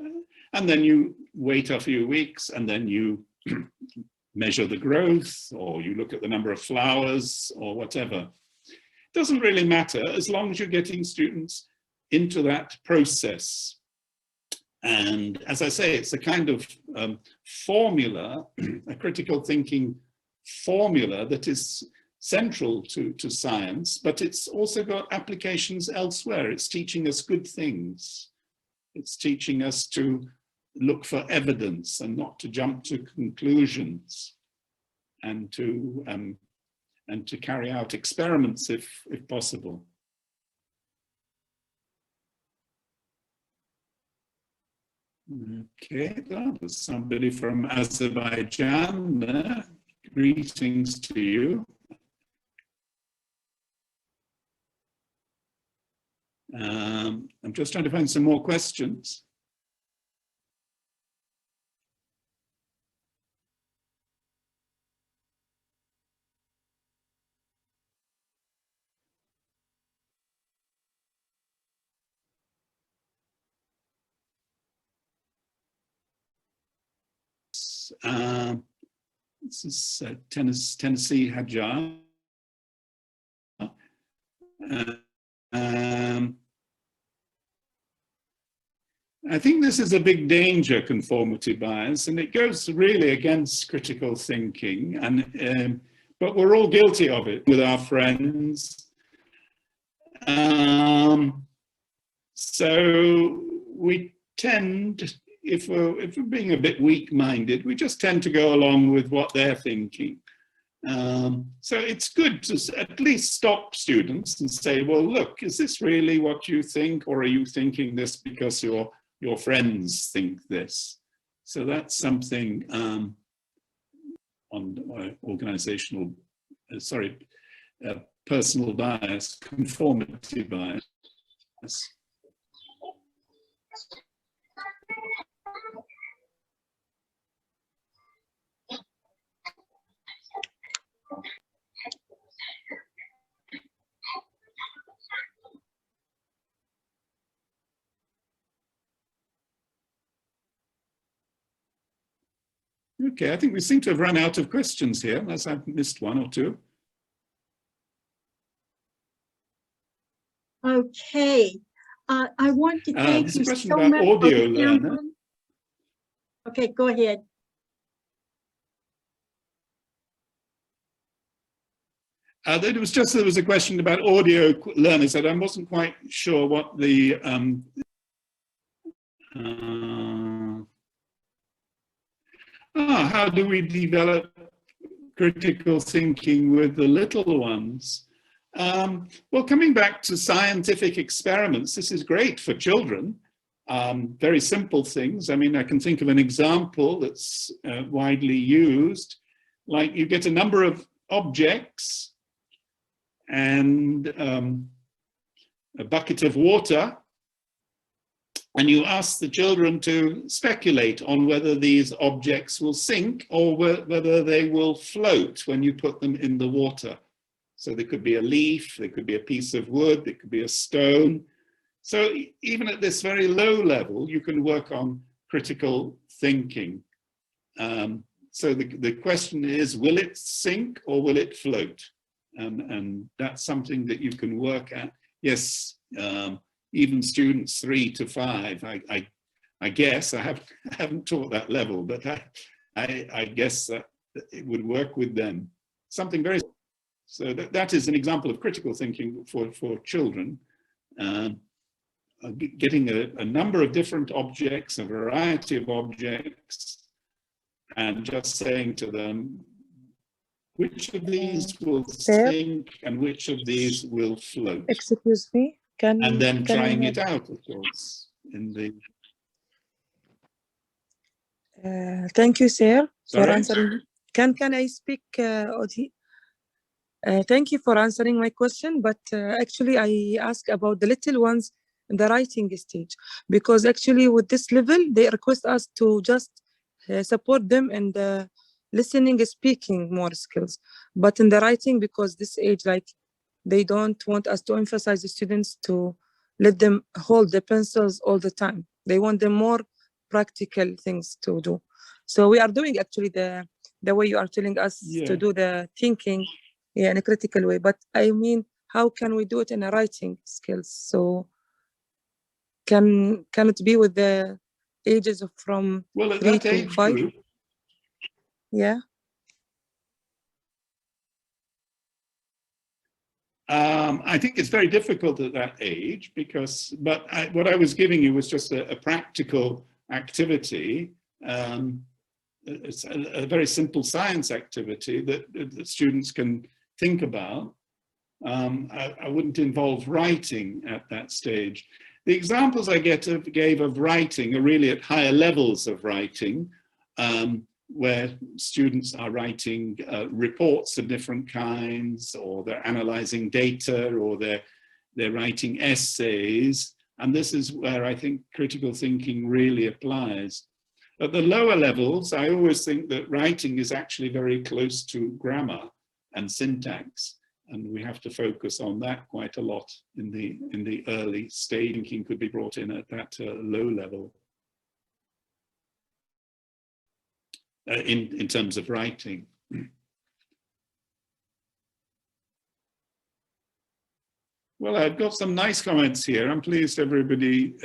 [SPEAKER 1] And then you wait a few weeks and then you measure the growth, or you look at the number of flowers or whatever. It doesn't really matter as long as you're getting students into that process. And as I say, it's a kind of formula, a critical thinking formula that is central to science, but it's also got applications elsewhere. It's teaching us good things. It's teaching us to look for evidence and not to jump to conclusions, and to carry out experiments if possible. Okay, there's somebody from Azerbaijan there. Greetings to you. I'm just trying to find some more questions. This is Tennessee Hajar. I think this is a big danger, conformity bias, and it goes really against critical thinking. And but we're all guilty of it with our friends. So we tend, if we're being a bit weak-minded, we just tend to go along with what they're thinking. So it's good to at least stop students and say, well, look, is this really what you think, or are you thinking this because your friends think this? So that's something on organizational, personal bias, conformity bias. Okay, I think we seem to have run out of questions here, unless I've missed one or two.
[SPEAKER 5] Okay. I want to thank
[SPEAKER 1] there's a
[SPEAKER 5] you
[SPEAKER 1] question
[SPEAKER 5] so
[SPEAKER 1] about
[SPEAKER 5] much.
[SPEAKER 1] audio learner.
[SPEAKER 5] Okay, go ahead.
[SPEAKER 1] There was a question about audio learners that I wasn't quite sure what the how do we develop critical thinking with the little ones? Well, coming back to scientific experiments, this is great for children. Very simple things. I mean, I can think of an example that's widely used. Like you get a number of objects and a bucket of water, and you ask the children to speculate on whether these objects will sink or whether they will float when you put them in the water. So there could be a leaf, there could be a piece of wood, there could be a stone. So even at this very low level, you can work on critical thinking. So the question is, will it sink or will it float? And that's something that you can work at. Yes, even students 3 to 5, I guess, I haven't taught that level, but I guess that it would work with them. Something very, so that is an example of critical thinking for children. Getting a number of different objects, a variety of objects, and just saying to them, which of these will sink and which of these will float?
[SPEAKER 2] Excuse me,
[SPEAKER 1] and then trying it out, of course, in the...
[SPEAKER 2] thank you, sir, for
[SPEAKER 1] Sorry?
[SPEAKER 2] answering. Can I speak, Odi? Thank you for answering my question, but actually I ask about the little ones in the writing stage, because actually with this level, they request us to just support them in the listening, speaking more skills. But in the writing, because this age, like, they don't want us to emphasize the students to let them hold the pencils all the time. They want them more practical things to do. So we are doing actually the way you are telling us to do the thinking in a critical way. But I mean, how can we do it in a writing skills? So can it be with the ages of from 3 to 5?
[SPEAKER 1] Group,
[SPEAKER 2] yeah.
[SPEAKER 1] I think it's very difficult at that age because, but what I was giving you was just a practical activity. It's a very simple science activity that students can think about. I wouldn't involve writing at that stage. The examples I gave of writing are really at higher levels of writing, where students are writing reports of different kinds, or they're analyzing data, or they're writing essays. And this is where I think critical thinking really applies. At the lower levels, I always think that writing is actually very close to grammar and syntax. And we have to focus on that quite a lot in the early stage. Thinking could be brought in at that low level in terms of writing. Well, I've got some nice comments here. I'm pleased everybody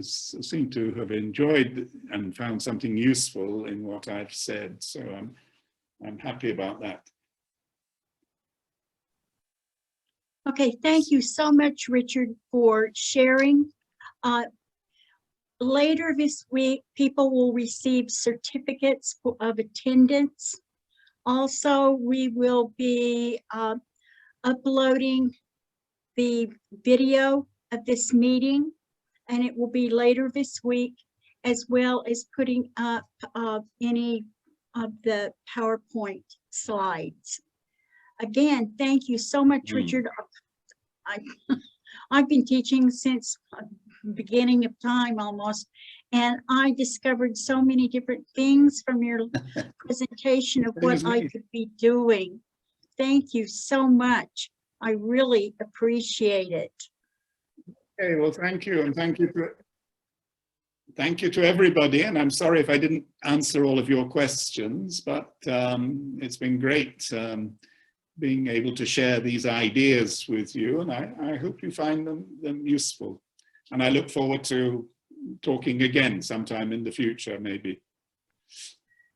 [SPEAKER 1] seemed to have enjoyed and found something useful in what I've said. So I'm happy about that.
[SPEAKER 5] Okay, thank you so much, Richard, for sharing. Later this week, people will receive certificates of attendance. Also, we will be uploading the video of this meeting, and it will be later this week, as well as putting up any of the PowerPoint slides. Again, thank you so much, Richard. I've been teaching since the beginning of time almost, and I discovered so many different things from your presentation of what I could be doing. Thank you so much. I really appreciate it.
[SPEAKER 1] Okay, well, thank you, and thank you to everybody. And I'm sorry if I didn't answer all of your questions, but it's been great being able to share these ideas with you, and I hope you find them useful. And I look forward to talking again sometime in the future, maybe.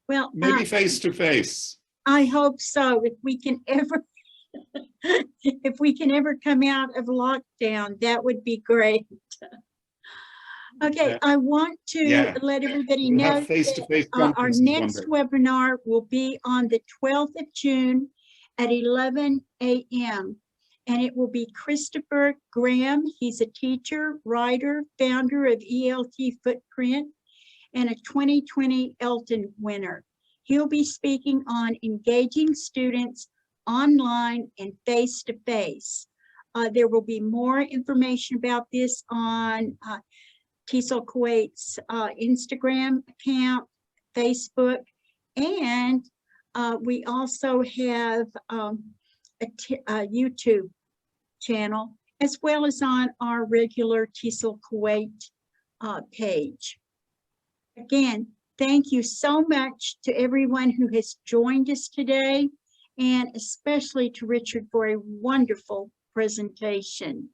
[SPEAKER 5] Well,
[SPEAKER 1] maybe face to face.
[SPEAKER 5] I hope so. If we can ever, if we can ever come out of lockdown, that would be great. Okay, I want to let everybody know that our next webinar will be on the 12th of June at 11 a.m. And it will be Christopher Graham. He's a teacher, writer, founder of ELT Footprint, and a 2020 Elton winner. He'll be speaking on engaging students online and face-to-face. There will be more information about this on TESOL Kuwait's Instagram account, Facebook, and we also have a YouTube channel, as well as on our regular TESOL Kuwait page. Again, thank you so much to everyone who has joined us today, and especially to Richard for a wonderful presentation.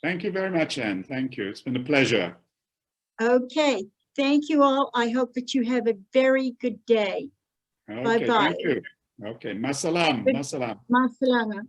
[SPEAKER 1] Thank you very much, Anne. Thank you. It's been a pleasure.
[SPEAKER 5] Okay. Thank you all. I hope that you have a very good day.
[SPEAKER 1] Okay,
[SPEAKER 5] bye-bye.
[SPEAKER 1] Thank you. Okay. Masalam. Masalam.
[SPEAKER 5] Masalama.